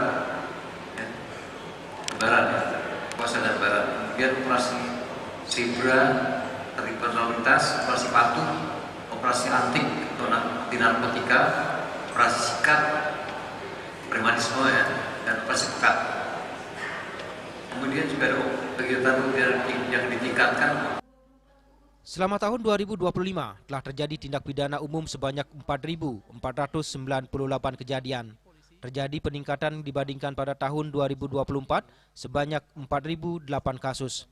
puasa dan Lebaran. Kemudian operasi Zebra, terlibat lalu lintas, operasi patuh, operasi antik atau anti narkotika, operasi sikat, premanisme dan operasi pekat. Kemudian juga ada kegiatan yang ditingkatkan. Selama tahun 2025 telah terjadi tindak pidana umum sebanyak 4.498 kejadian. Terjadi peningkatan dibandingkan pada tahun 2024 sebanyak 4.008 kasus.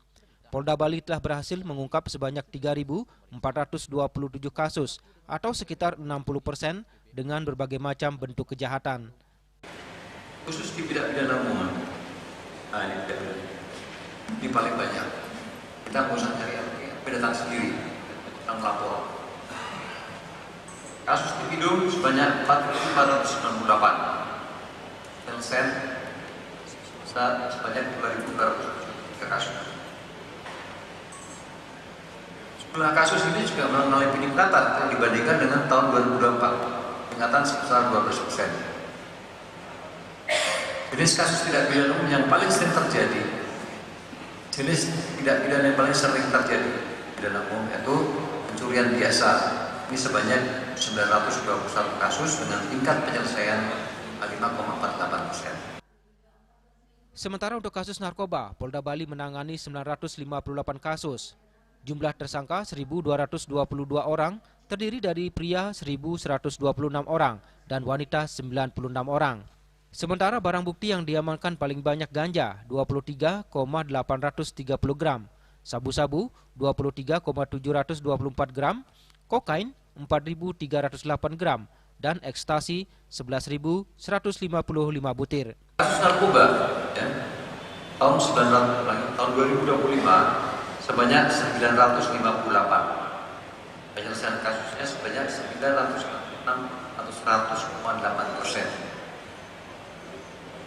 Polda Bali telah berhasil mengungkap sebanyak 3.427 kasus atau sekitar 60% dengan berbagai macam bentuk kejahatan. Khusus di bidang pidana umum, ini paling banyak. Kita nggak usah cari datang sendiri, yang melapor. Kasus individu sebanyak 4.498, Telsen sebanyak 2.203 kasus. Jumlah kasus ini juga mengalami peningkatan dibandingkan dengan tahun 2024, peningkatan sebesar 12%. Jenis kasus tindak pidana umum yang paling sering terjadi, jenis tindak pidana yang paling sering terjadi pidana umum yaitu pencurian biasa. Ini sebanyak 921 kasus dengan tingkat penyelesaian 5,48%. Sementara untuk kasus narkoba, Polda Bali menangani 958 kasus. Jumlah tersangka 1.222 orang, terdiri dari pria 1.126 orang dan wanita 96 orang. Sementara barang bukti yang diamankan paling banyak ganja 23,830 gram, sabu-sabu 23,724 gram, kokain 4.308 gram, dan ekstasi 11.155 butir. Kasus narkoba tahun 2025 sebanyak 958, penyelesaian kasusnya sebanyak 906 atau 100,8%.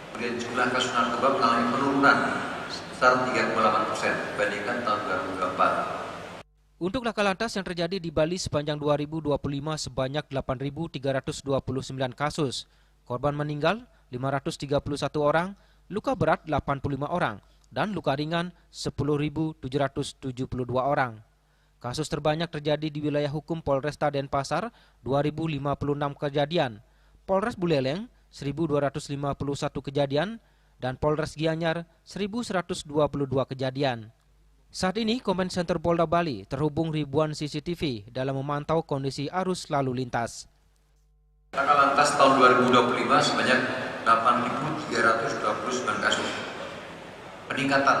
Kemudian jumlah kasus narkoba mengalami penurunan sebesar 3,8% dibandingkan tahun 2024. Untuk laka lantas yang terjadi di Bali sepanjang 2025 sebanyak 8.329 kasus. Korban meninggal 531 orang, luka berat 85 orang, dan luka ringan 10.772 orang. Kasus terbanyak terjadi di wilayah hukum Polresta Denpasar 2.056 kejadian, Polres Buleleng 1.251 kejadian, dan Polres Gianyar 1.122 kejadian. Saat ini, Command Center Polda Bali terhubung ribuan CCTV dalam memantau kondisi arus lalu lintas. Laka lantas tahun 2025 sebanyak 8.329 kasus. Peningkatan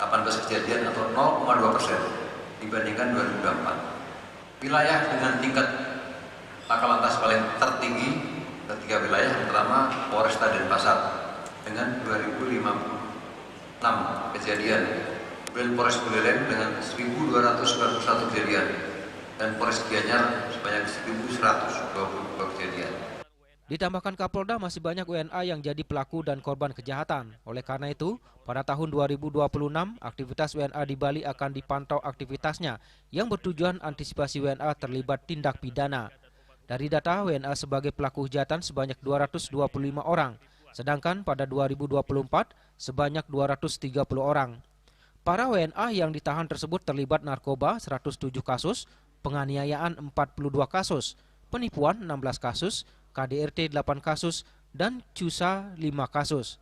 18 kejadian atau 0,2% dibandingkan 2024. Wilayah dengan tingkat laka lantas paling tertinggi ada 3 wilayah. Yang pertama Polresta Denpasar dengan 2.056 kejadian. Kemudian Polres Buleleng dengan 1.291 kejadian, dan Polres Gianyar sebanyak 1.122 kejadian. Ditambahkan Kapolda masih banyak WNA yang jadi pelaku dan korban kejahatan. Oleh karena itu, pada tahun 2026, aktivitas WNA di Bali akan dipantau aktivitasnya yang bertujuan antisipasi WNA terlibat tindak pidana. Dari data, WNA sebagai pelaku kejahatan sebanyak 225 orang, sedangkan pada 2024 sebanyak 230 orang. Para WNA yang ditahan tersebut terlibat narkoba 107 kasus, penganiayaan 42 kasus, penipuan 16 kasus, KDRT 8 kasus, dan CUSA 5 kasus.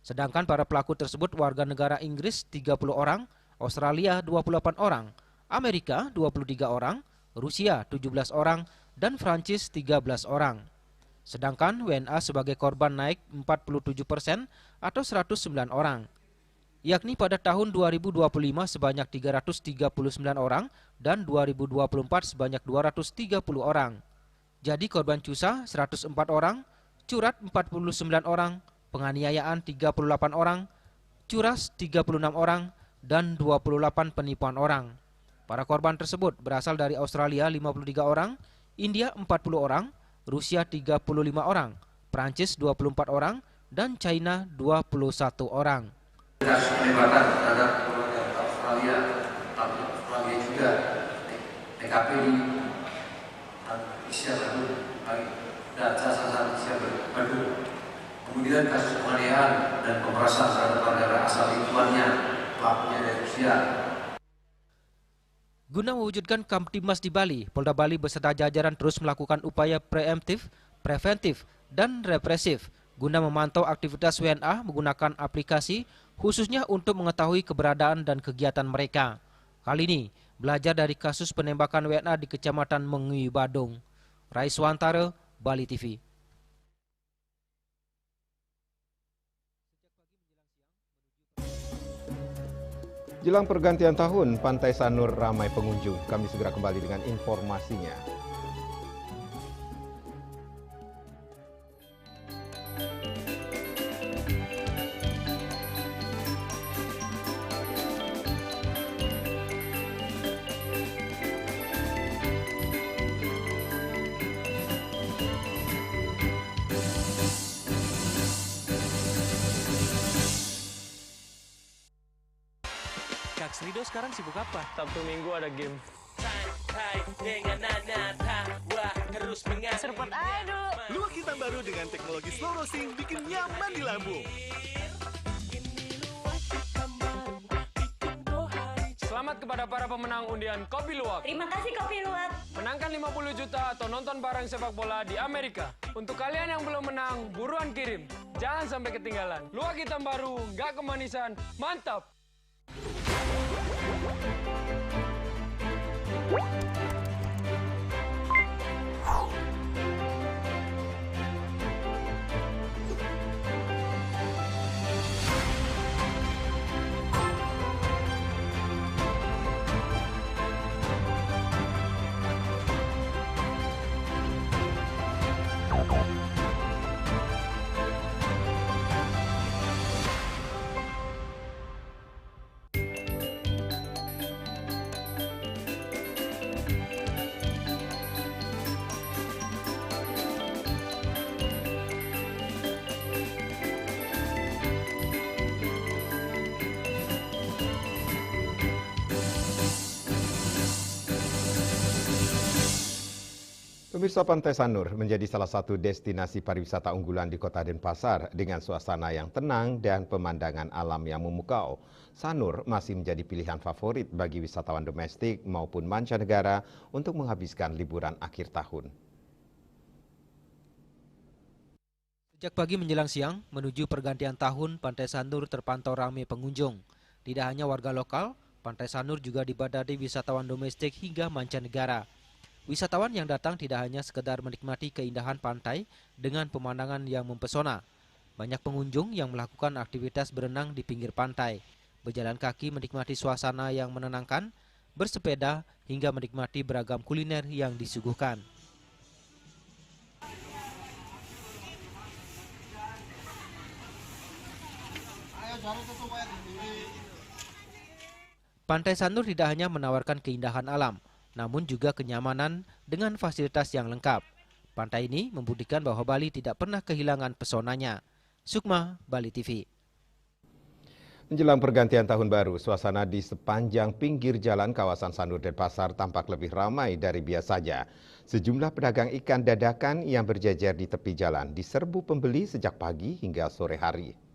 Sedangkan para pelaku tersebut warga negara Inggris 30 orang, Australia 28 orang, Amerika 23 orang, Rusia 17 orang, dan Prancis 13 orang. Sedangkan WNA sebagai korban naik 47% atau 109 orang. yakni pada tahun 2025 sebanyak 339 orang dan 2024 sebanyak 230 orang. Jadi korban cusa 104 orang, curat 49 orang, penganiayaan 38 orang, curas 36 orang, dan 28 penipuan orang. Para korban tersebut berasal dari Australia 53 orang, India 40 orang, Rusia 35 orang, Prancis 24 orang, dan China 21 orang. Kasus penembakan terhadap warga Australia juga TKP di Isya Badung, dan Sasar Isya Badung. Kemudian kasus penganiayaan dan pemerasan terhadap warga asal lingkungannya, pelakunya dari Rusia. Guna mewujudkan Kamtibmas di Bali, Polda Bali beserta jajaran terus melakukan upaya preemptif, preventif, dan represif guna memantau aktivitas WNA menggunakan aplikasi khususnya untuk mengetahui keberadaan dan kegiatan mereka. Kali ini, belajar dari kasus penembakan WNA di Kecamatan Mengui, Badung. Raiswantara, Bali TV. Jelang pergantian tahun, Pantai Sanur ramai pengunjung. Kami segera kembali dengan informasinya. Kak Srido sekarang sibuk apa? Sabtu Minggu ada game. Serpot aduh. Luwak hitam baru dengan teknologi slow roasting bikin nyaman di lambung. Selamat kepada para pemenang undian Kopi Luwak. Terima kasih Kopi Luwak. Menangkan 50 juta atau nonton bareng sepak bola di Amerika. Untuk kalian yang belum menang, buruan kirim. Jangan sampai ketinggalan. Luwak hitam baru, nggak kemanisan, mantap. Pemirsa, Pantai Sanur menjadi salah satu destinasi pariwisata unggulan di Kota Denpasar dengan suasana yang tenang dan pemandangan alam yang memukau. Sanur masih menjadi pilihan favorit bagi wisatawan domestik maupun mancanegara untuk menghabiskan liburan akhir tahun. Sejak pagi menjelang siang, menuju pergantian tahun, Pantai Sanur terpantau ramai pengunjung. Tidak hanya warga lokal, Pantai Sanur juga dibadati wisatawan domestik hingga mancanegara. Wisatawan yang datang tidak hanya sekedar menikmati keindahan pantai dengan pemandangan yang mempesona. Banyak pengunjung yang melakukan aktivitas berenang di pinggir pantai, berjalan kaki menikmati suasana yang menenangkan, bersepeda hingga menikmati beragam kuliner yang disuguhkan. Pantai Sanur tidak hanya menawarkan keindahan alam, namun juga kenyamanan dengan fasilitas yang lengkap. Pantai ini membuktikan bahwa Bali tidak pernah kehilangan pesonanya. Sukma, Bali TV. Menjelang pergantian tahun baru, suasana di sepanjang pinggir jalan kawasan Sanur Denpasar tampak lebih ramai dari biasanya. Sejumlah pedagang ikan dadakan yang berjejer di tepi jalan diserbu pembeli sejak pagi hingga sore hari.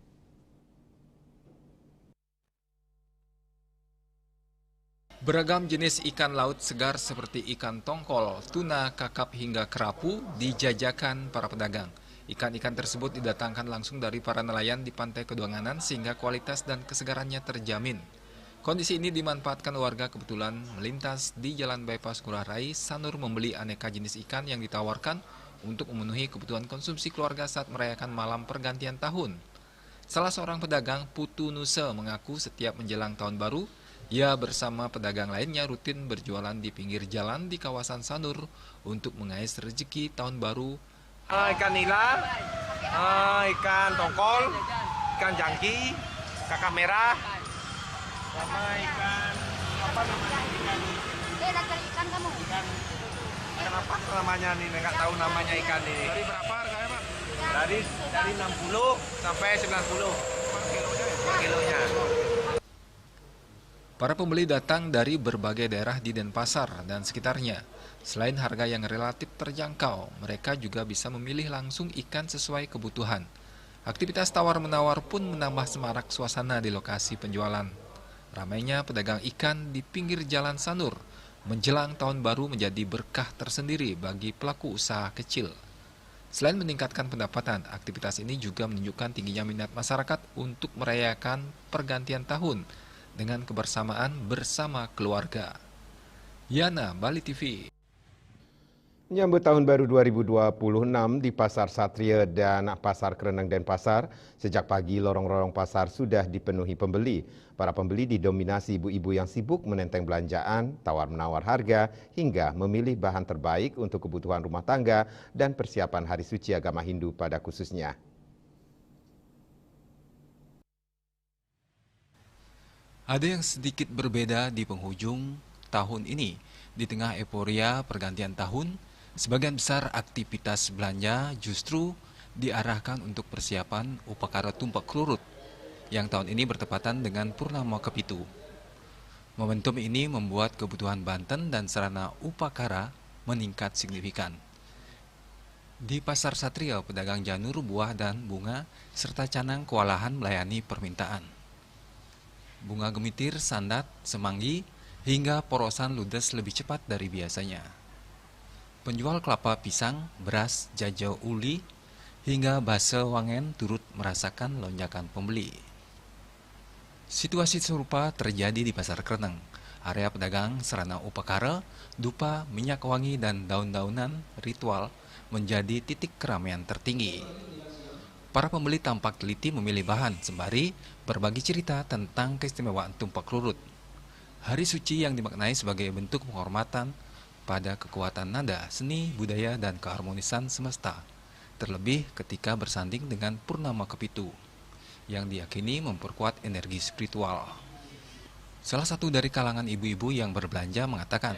Beragam jenis ikan laut segar seperti ikan tongkol, tuna, kakap hingga kerapu dijajakan para pedagang. Ikan-ikan tersebut didatangkan langsung dari para nelayan di pantai Kedonganan sehingga kualitas dan kesegarannya terjamin. Kondisi ini dimanfaatkan warga kebetulan melintas di Jalan Bypass Ngurah Rai. Sanur membeli aneka jenis ikan yang ditawarkan untuk memenuhi kebutuhan konsumsi keluarga saat merayakan malam pergantian tahun. Salah seorang pedagang, Putu Nusa, mengaku setiap menjelang tahun baru, ia bersama pedagang lainnya rutin berjualan di pinggir jalan di kawasan Sanur untuk mengais rezeki tahun baru. Ikan nila, ikan tongkol, ikan jangki, kakak merah, sama ikan apa namanya ikan kamu? Ikan apa namanya nih? Nggak tahu namanya ikan ini. Dari berapa harganya Pak? Dari 60 sampai 90 per kilonya. Para pembeli datang dari berbagai daerah di Denpasar dan sekitarnya. Selain harga yang relatif terjangkau, mereka juga bisa memilih langsung ikan sesuai kebutuhan. Aktivitas tawar-menawar pun menambah semarak suasana di lokasi penjualan. Ramainya pedagang ikan di pinggir jalan Sanur menjelang tahun baru menjadi berkah tersendiri bagi pelaku usaha kecil. Selain meningkatkan pendapatan, aktivitas ini juga menunjukkan tingginya minat masyarakat untuk merayakan pergantian tahun dengan kebersamaan bersama keluarga. Yana, Bali TV. Menyambut tahun baru 2026 di Pasar Satria dan Pasar Kereneng Denpasar, sejak pagi lorong-lorong pasar sudah dipenuhi pembeli. Para pembeli didominasi ibu-ibu yang sibuk menenteng belanjaan, tawar-menawar harga, hingga memilih bahan terbaik untuk kebutuhan rumah tangga dan persiapan Hari Suci Agama Hindu pada khususnya. Ada yang sedikit berbeda di penghujung tahun ini. Di tengah euforia pergantian tahun, sebagian besar aktivitas belanja justru diarahkan untuk persiapan Upakara Tumpak Klurut yang tahun ini bertepatan dengan Purnama Kepitu. Momentum ini membuat kebutuhan Banten dan sarana Upakara meningkat signifikan. Di Pasar Satria, pedagang janur, buah, dan bunga serta canang kewalahan melayani permintaan. Bunga gemitir, sandat, semanggi, hingga porosan ludes lebih cepat dari biasanya. Penjual kelapa pisang, beras, jajau uli, hingga basa wangen turut merasakan lonjakan pembeli. Situasi serupa terjadi di Pasar Kereneng. Area pedagang sarana upakara, dupa, minyak wangi, dan daun-daunan ritual menjadi titik keramaian tertinggi. Para pembeli tampak teliti memilih bahan sembari berbagi cerita tentang keistimewaan Tumpak Klurut. Hari suci yang dimaknai sebagai bentuk penghormatan pada kekuatan nada, seni, budaya, dan keharmonisan semesta. Terlebih ketika bersanding dengan Purnama Kepitu, yang diyakini memperkuat energi spiritual. Salah satu dari kalangan ibu-ibu yang berbelanja mengatakan,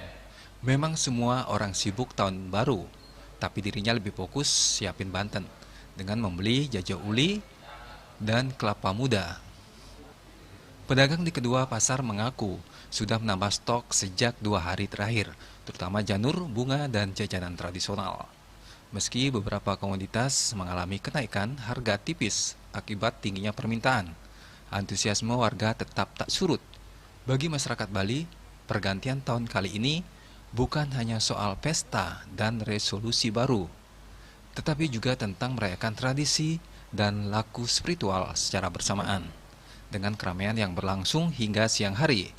memang semua orang sibuk tahun baru, tapi dirinya lebih fokus siapin Banten dengan membeli jajau uli dan kelapa muda. Pedagang di kedua pasar mengaku sudah menambah stok sejak 2 hari terakhir, terutama janur, bunga, dan jajanan tradisional. Meski beberapa komoditas mengalami kenaikan harga tipis akibat tingginya permintaan, antusiasme warga tetap tak surut. Bagi masyarakat Bali, pergantian tahun kali ini bukan hanya soal pesta dan resolusi baru, tetapi juga tentang merayakan tradisi dan laku spiritual secara bersamaan. Dengan keramaian yang berlangsung hingga siang hari,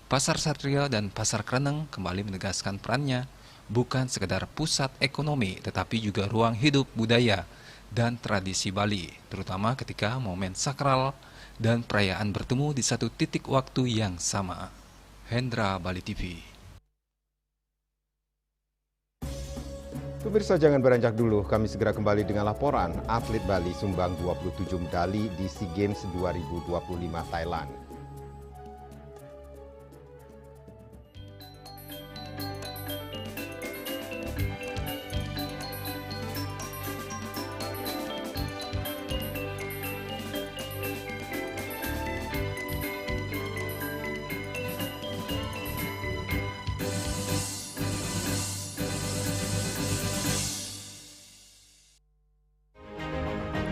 Pasar Satria dan Pasar Kereneng kembali menegaskan perannya bukan sekedar pusat ekonomi, tetapi juga ruang hidup budaya dan tradisi Bali, terutama ketika momen sakral dan perayaan bertemu di satu titik waktu yang sama. Hendra, Bali TV. Pemirsa, jangan beranjak dulu, kami segera kembali dengan laporan atlet Bali sumbang 27 medali di SEA Games 2025 Thailand.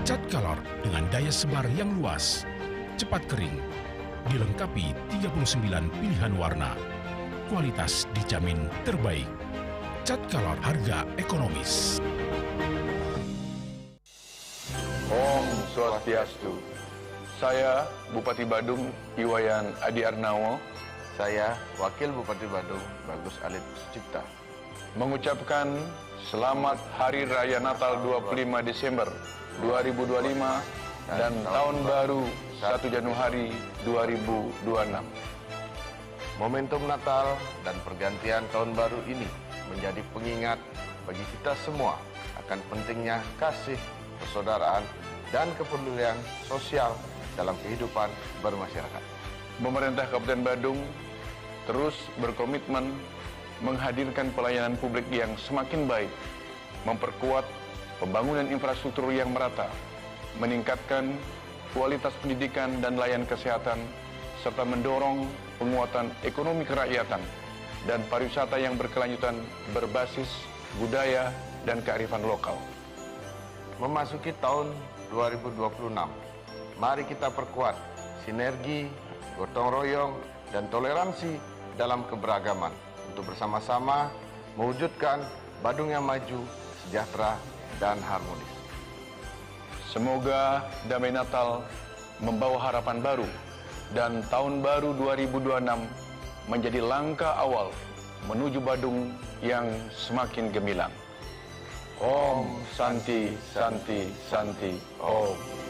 Cat Color dengan daya sebar yang luas, cepat kering, dilengkapi 39 pilihan warna. Kualitas dijamin terbaik. Cat Color, harga ekonomis. Om Swastiastu. Saya Bupati Badung Iwayan Adi Arnawo. Saya Wakil Bupati Badung Bagus Alit Sucipta. Mengucapkan Selamat Hari Raya Natal 25 Desember 2025 dan tahun baru 1 Januari 2026. Momentum Natal dan pergantian tahun baru ini menjadi pengingat bagi kita semua akan pentingnya kasih, persaudaraan, dan kepedulian sosial dalam kehidupan bermasyarakat. Pemerintah Kabupaten Badung terus berkomitmen menghadirkan pelayanan publik yang semakin baik, memperkuat pembangunan infrastruktur yang merata, meningkatkan kualitas pendidikan dan layanan kesehatan, serta mendorong penguatan ekonomi kerakyatan dan pariwisata yang berkelanjutan berbasis budaya dan kearifan lokal. Memasuki tahun 2026, mari kita perkuat sinergi, gotong royong, dan toleransi dalam keberagaman untuk bersama-sama mewujudkan Badung yang maju, sejahtera, dan harmonis. Semoga damai Natal membawa harapan baru dan tahun baru 2026 menjadi langkah awal menuju Badung yang semakin gemilang. Om Santi Santi Santi Om.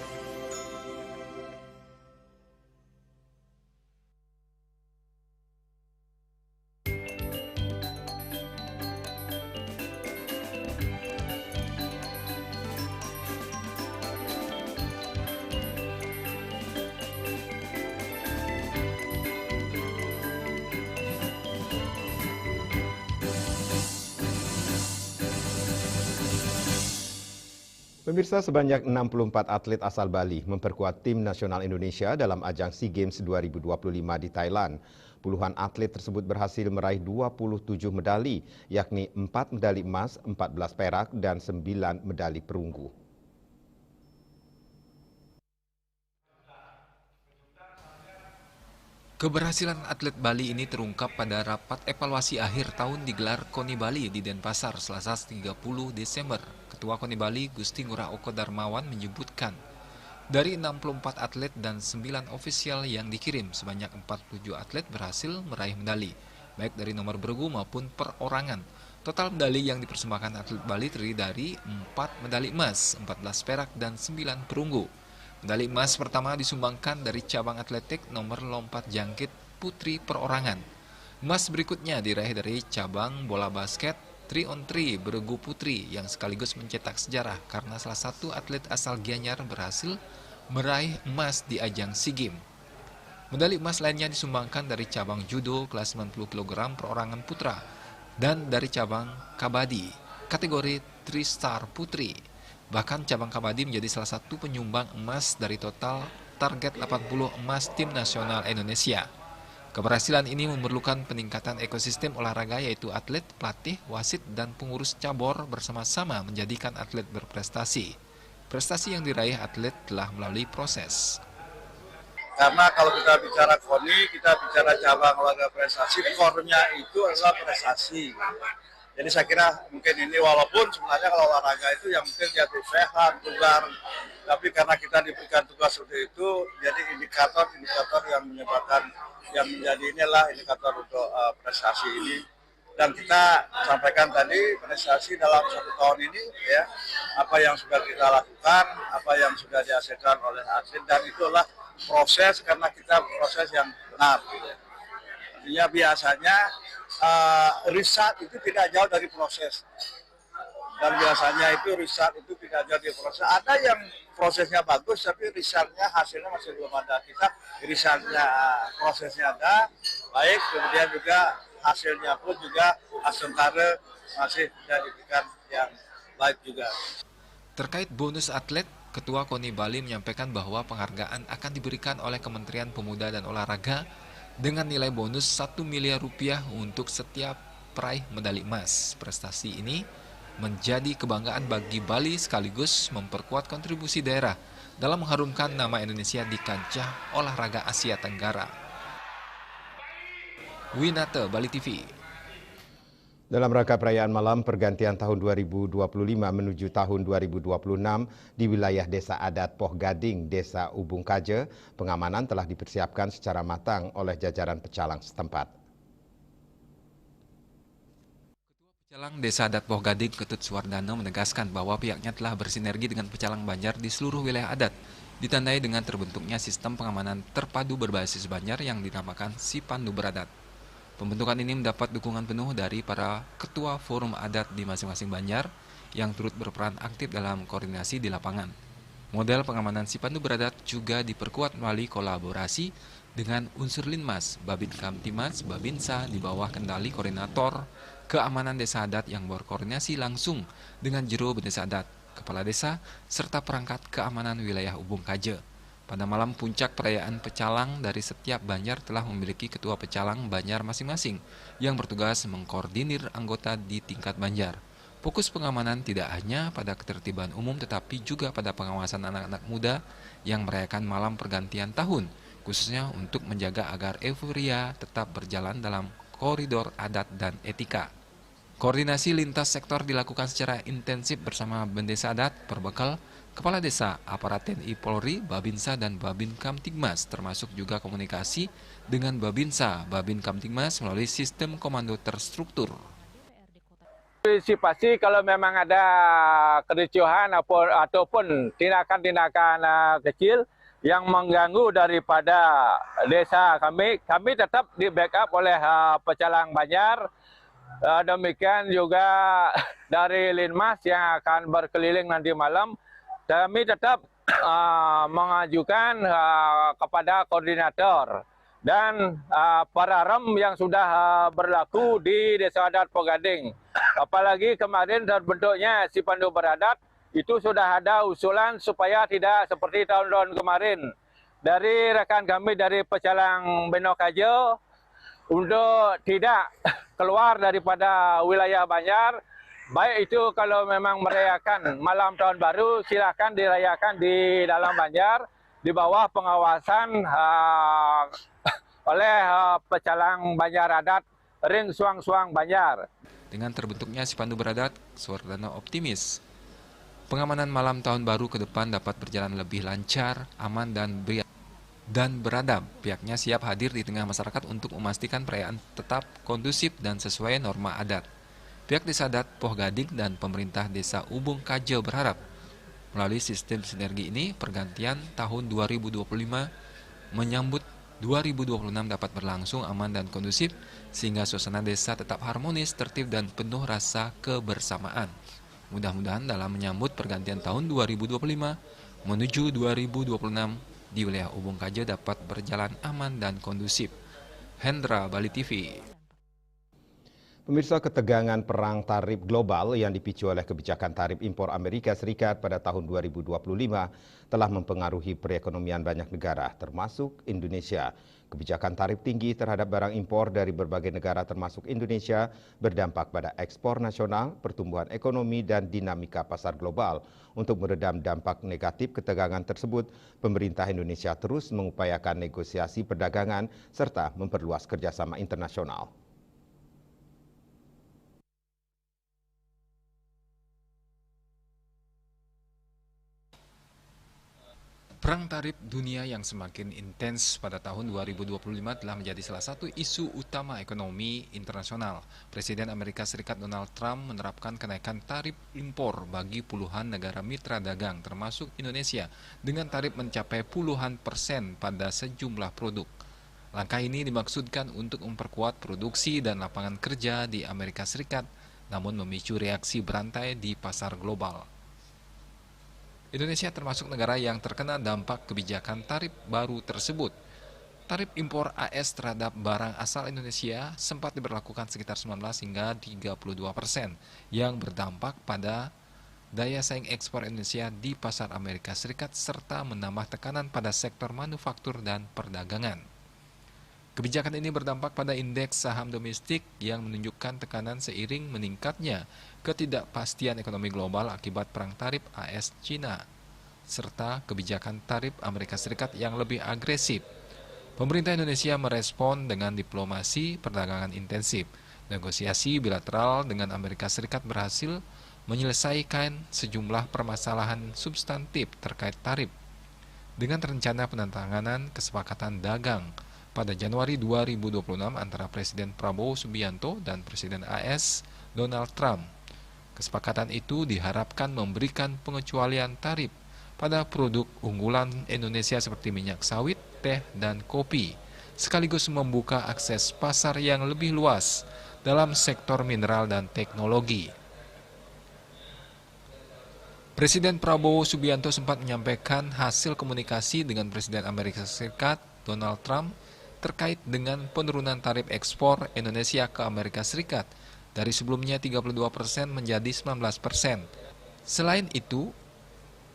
Pemirsa, sebanyak 64 atlet asal Bali memperkuat tim nasional Indonesia dalam ajang SEA Games 2025 di Thailand. Puluhan atlet tersebut berhasil meraih 27 medali, yakni 4 medali emas, 14 perak, dan 9 medali perunggu. Keberhasilan atlet Bali ini terungkap pada rapat evaluasi akhir tahun digelar KONI Bali di Denpasar, Selasa 30 Desember. Ketua KONI Bali, Gusti Ngurah Oko Darmawan menyebutkan, dari 64 atlet dan 9 ofisial yang dikirim, sebanyak 47 atlet berhasil meraih medali, baik dari nomor bergu maupun perorangan. Total medali yang dipersembahkan atlet Bali terdiri dari 4 medali emas, 14 perak, dan 9 perunggu. Medali emas pertama disumbangkan dari cabang atletik nomor lompat jangkit putri perorangan. Emas berikutnya diraih dari cabang bola basket 3-on-3 bergu putri yang sekaligus mencetak sejarah karena salah satu atlet asal Gianyar berhasil meraih emas di ajang SEA Games. Medali emas lainnya disumbangkan dari cabang judo kelas 90 kg perorangan putra dan dari cabang kabadi kategori 3-star putri. Bahkan cabang kabadi menjadi salah satu penyumbang emas dari total target 80 emas tim nasional Indonesia. Keberhasilan ini memerlukan peningkatan ekosistem olahraga yaitu atlet, pelatih, wasit, dan pengurus cabur bersama-sama menjadikan atlet berprestasi. Prestasi yang diraih atlet telah melalui proses. Karena kalau kita bicara KONI, kita bicara cabang olahraga prestasi, core-nya itu adalah prestasi. Jadi saya kira mungkin ini walaupun sebenarnya kalau olahraga itu yang mungkin dia sehat, bugar, tapi karena kita diberikan tugas seperti itu, jadi indikator-indikator yang menyebabkan yang menjadi inilah indikator untuk prestasi ini. Dan kita sampaikan tadi prestasi dalam 1 tahun ini ya, apa yang sudah kita lakukan, apa yang sudah dihasilkan oleh atlet, dan itulah proses karena kita proses yang benar. Artinya biasanya riset itu tidak jauh dari proses. Dan biasanya itu riset itu tidak jauh dari proses. Ada yang prosesnya bagus tapi risetnya hasilnya masih belum ada. Kita risetnya prosesnya ada baik, kemudian juga hasilnya pun juga sementara masih tidak diberikan yang baik juga. Terkait bonus atlet, Ketua KONI Bali menyampaikan bahwa penghargaan akan diberikan oleh Kementerian Pemuda dan Olahraga dengan nilai bonus Rp1 miliar untuk setiap peraih medali emas. Prestasi ini menjadi kebanggaan bagi Bali sekaligus memperkuat kontribusi daerah dalam mengharumkan nama Indonesia di kancah olahraga Asia Tenggara. Winata, Bali TV. Dalam rangka perayaan malam pergantian tahun 2025 menuju tahun 2026 di wilayah Desa Adat Poh Gading, Desa Ubung Kaje, pengamanan telah dipersiapkan secara matang oleh jajaran pecalang setempat. Pecalang Desa Adat Poh Gading Ketut Suwardana menegaskan bahwa pihaknya telah bersinergi dengan pecalang Banjar di seluruh wilayah adat, ditandai dengan terbentuknya sistem pengamanan terpadu berbasis Banjar yang dinamakan Sipandu Beradat. Pembentukan ini mendapat dukungan penuh dari para ketua forum adat di masing-masing Banjar yang turut berperan aktif dalam koordinasi di lapangan. Model pengamanan Sipandu Beradat juga diperkuat melalui kolaborasi dengan unsur Linmas, Babin Kamtimas, Babinsa di bawah kendali koordinator keamanan desa adat yang berkoordinasi langsung dengan juru desa adat, kepala desa, serta perangkat keamanan wilayah Ubung Kaje. Pada malam puncak perayaan pecalang dari setiap Banjar telah memiliki ketua pecalang Banjar masing-masing yang bertugas mengkoordinir anggota di tingkat Banjar. Fokus pengamanan tidak hanya pada ketertiban umum tetapi juga pada pengawasan anak-anak muda yang merayakan malam pergantian tahun, khususnya untuk menjaga agar euforia tetap berjalan dalam koridor adat dan etika. Koordinasi lintas sektor dilakukan secara intensif bersama Bendesa Adat, Perbekal, Kepala Desa, Aparat TNI Polri, Babinsa, dan Babin Kamtibmas, termasuk juga komunikasi dengan Babinsa, Babin Kamtibmas melalui sistem komando terstruktur. Antisipasi kalau memang ada kericuhan ataupun tindakan-tindakan kecil yang mengganggu daripada desa kami tetap di backup oleh pecalang Banjar. Demikian juga dari Linmas yang akan berkeliling nanti malam, kami tetap mengajukan kepada koordinator dan para rem yang sudah berlaku di Desa Adat Poh Gading. Apalagi kemarin terbentuknya Sipandu Beradat, itu sudah ada usulan supaya tidak seperti tahun-tahun kemarin. Dari rekan kami dari Pecalang Beno Kaje, untuk tidak keluar daripada wilayah Banjar, baik itu kalau memang merayakan malam tahun baru, silakan dirayakan di dalam Banjar, di bawah pengawasan oleh Pecalang Banjar Adat Ring Suang-Suang Banjar. Dengan terbentuknya Sipandu Beradat, Suwardana optimis pengamanan malam tahun baru ke depan dapat berjalan lebih lancar, aman, dan beradab. Pihaknya siap hadir di tengah masyarakat untuk memastikan perayaan tetap kondusif dan sesuai norma adat. Pihak Desa Adat Poh Gading dan pemerintah Desa Ubung Kaje berharap melalui sistem sinergi ini pergantian tahun 2025 menyambut 2026 dapat berlangsung aman dan kondusif sehingga suasana desa tetap harmonis, tertib, dan penuh rasa kebersamaan. Mudah-mudahan dalam menyambut pergantian tahun 2025 menuju 2026 di wilayah Ubung Kaje dapat berjalan aman dan kondusif. Hendra, Bali TV. Pemirsa, ketegangan perang tarif global yang dipicu oleh kebijakan tarif impor Amerika Serikat pada tahun 2025 telah mempengaruhi perekonomian banyak negara, termasuk Indonesia. Kebijakan tarif tinggi terhadap barang impor dari berbagai negara termasuk Indonesia berdampak pada ekspor nasional, pertumbuhan ekonomi, dan dinamika pasar global. Untuk meredam dampak negatif ketegangan tersebut, pemerintah Indonesia terus mengupayakan negosiasi perdagangan serta memperluas kerjasama internasional. Perang tarif dunia yang semakin intens pada tahun 2025 telah menjadi salah satu isu utama ekonomi internasional. Presiden Amerika Serikat Donald Trump menerapkan kenaikan tarif impor bagi puluhan negara mitra dagang termasuk Indonesia dengan tarif mencapai puluhan persen pada sejumlah produk. Langkah ini dimaksudkan untuk memperkuat produksi dan lapangan kerja di Amerika Serikat, namun memicu reaksi berantai di pasar global. Indonesia termasuk negara yang terkena dampak kebijakan tarif baru tersebut. Tarif impor AS terhadap barang asal Indonesia sempat diberlakukan sekitar 19 hingga 32%, yang berdampak pada daya saing ekspor Indonesia di pasar Amerika Serikat serta menambah tekanan pada sektor manufaktur dan perdagangan. Kebijakan ini berdampak pada indeks saham domestik yang menunjukkan tekanan seiring meningkatnya ketidakpastian ekonomi global akibat perang tarif AS-Cina, serta kebijakan tarif Amerika Serikat yang lebih agresif. Pemerintah Indonesia merespon dengan diplomasi perdagangan intensif. Negosiasi bilateral dengan Amerika Serikat berhasil menyelesaikan sejumlah permasalahan substantif terkait tarif. Dengan rencana penandatanganan kesepakatan dagang pada Januari 2026 antara Presiden Prabowo Subianto dan Presiden AS Donald Trump. Kesepakatan itu diharapkan memberikan pengecualian tarif pada produk unggulan Indonesia seperti minyak sawit, teh, dan kopi, sekaligus membuka akses pasar yang lebih luas dalam sektor mineral dan teknologi. Presiden Prabowo Subianto sempat menyampaikan hasil komunikasi dengan Presiden Amerika Serikat Donald Trump terkait dengan penurunan tarif ekspor Indonesia ke Amerika Serikat dari sebelumnya 32% menjadi 19%. Selain itu,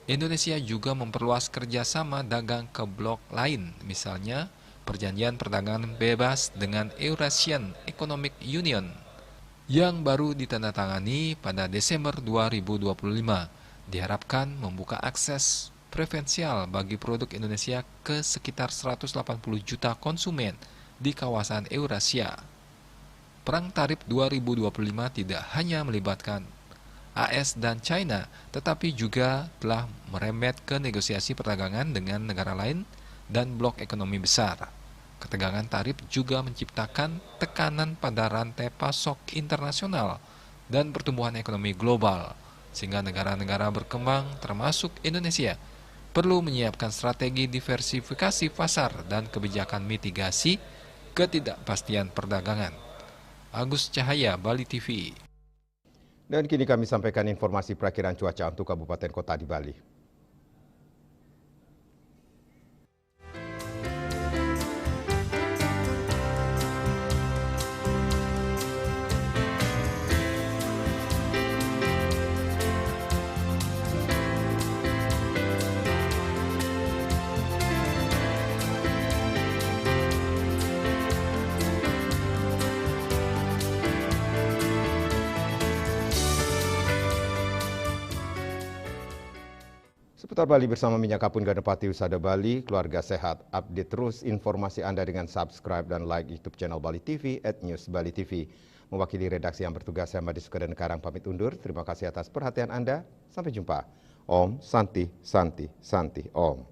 Indonesia juga memperluas kerjasama dagang ke blok lain, misalnya perjanjian perdagangan bebas dengan Eurasian Economic Union yang baru ditandatangani pada Desember 2025, diharapkan membuka akses preferensial bagi produk Indonesia ke sekitar 180 juta konsumen di kawasan Eurasia. Perang tarif 2025 tidak hanya melibatkan AS dan China, tetapi juga telah merembet ke negosiasi perdagangan dengan negara lain dan blok ekonomi besar. Ketegangan tarif juga menciptakan tekanan pada rantai pasok internasional dan pertumbuhan ekonomi global, sehingga negara-negara berkembang termasuk Indonesia perlu menyiapkan strategi diversifikasi pasar dan kebijakan mitigasi ketidakpastian perdagangan. Agus Cahaya, Bali TV. Dan kini kami sampaikan informasi perakiraan cuaca untuk kabupaten kota di Bali. Seputar Bali bersama Minyak Kapur Ganapati Usada Bali, keluarga sehat. Update terus informasi Anda dengan subscribe dan like YouTube channel Bali TV @newsbalitv. Mewakili redaksi yang bertugas, saya Madi Sukadan Karang pamit undur. Terima kasih atas perhatian Anda. Sampai jumpa. Om Santi Santi Santi Om.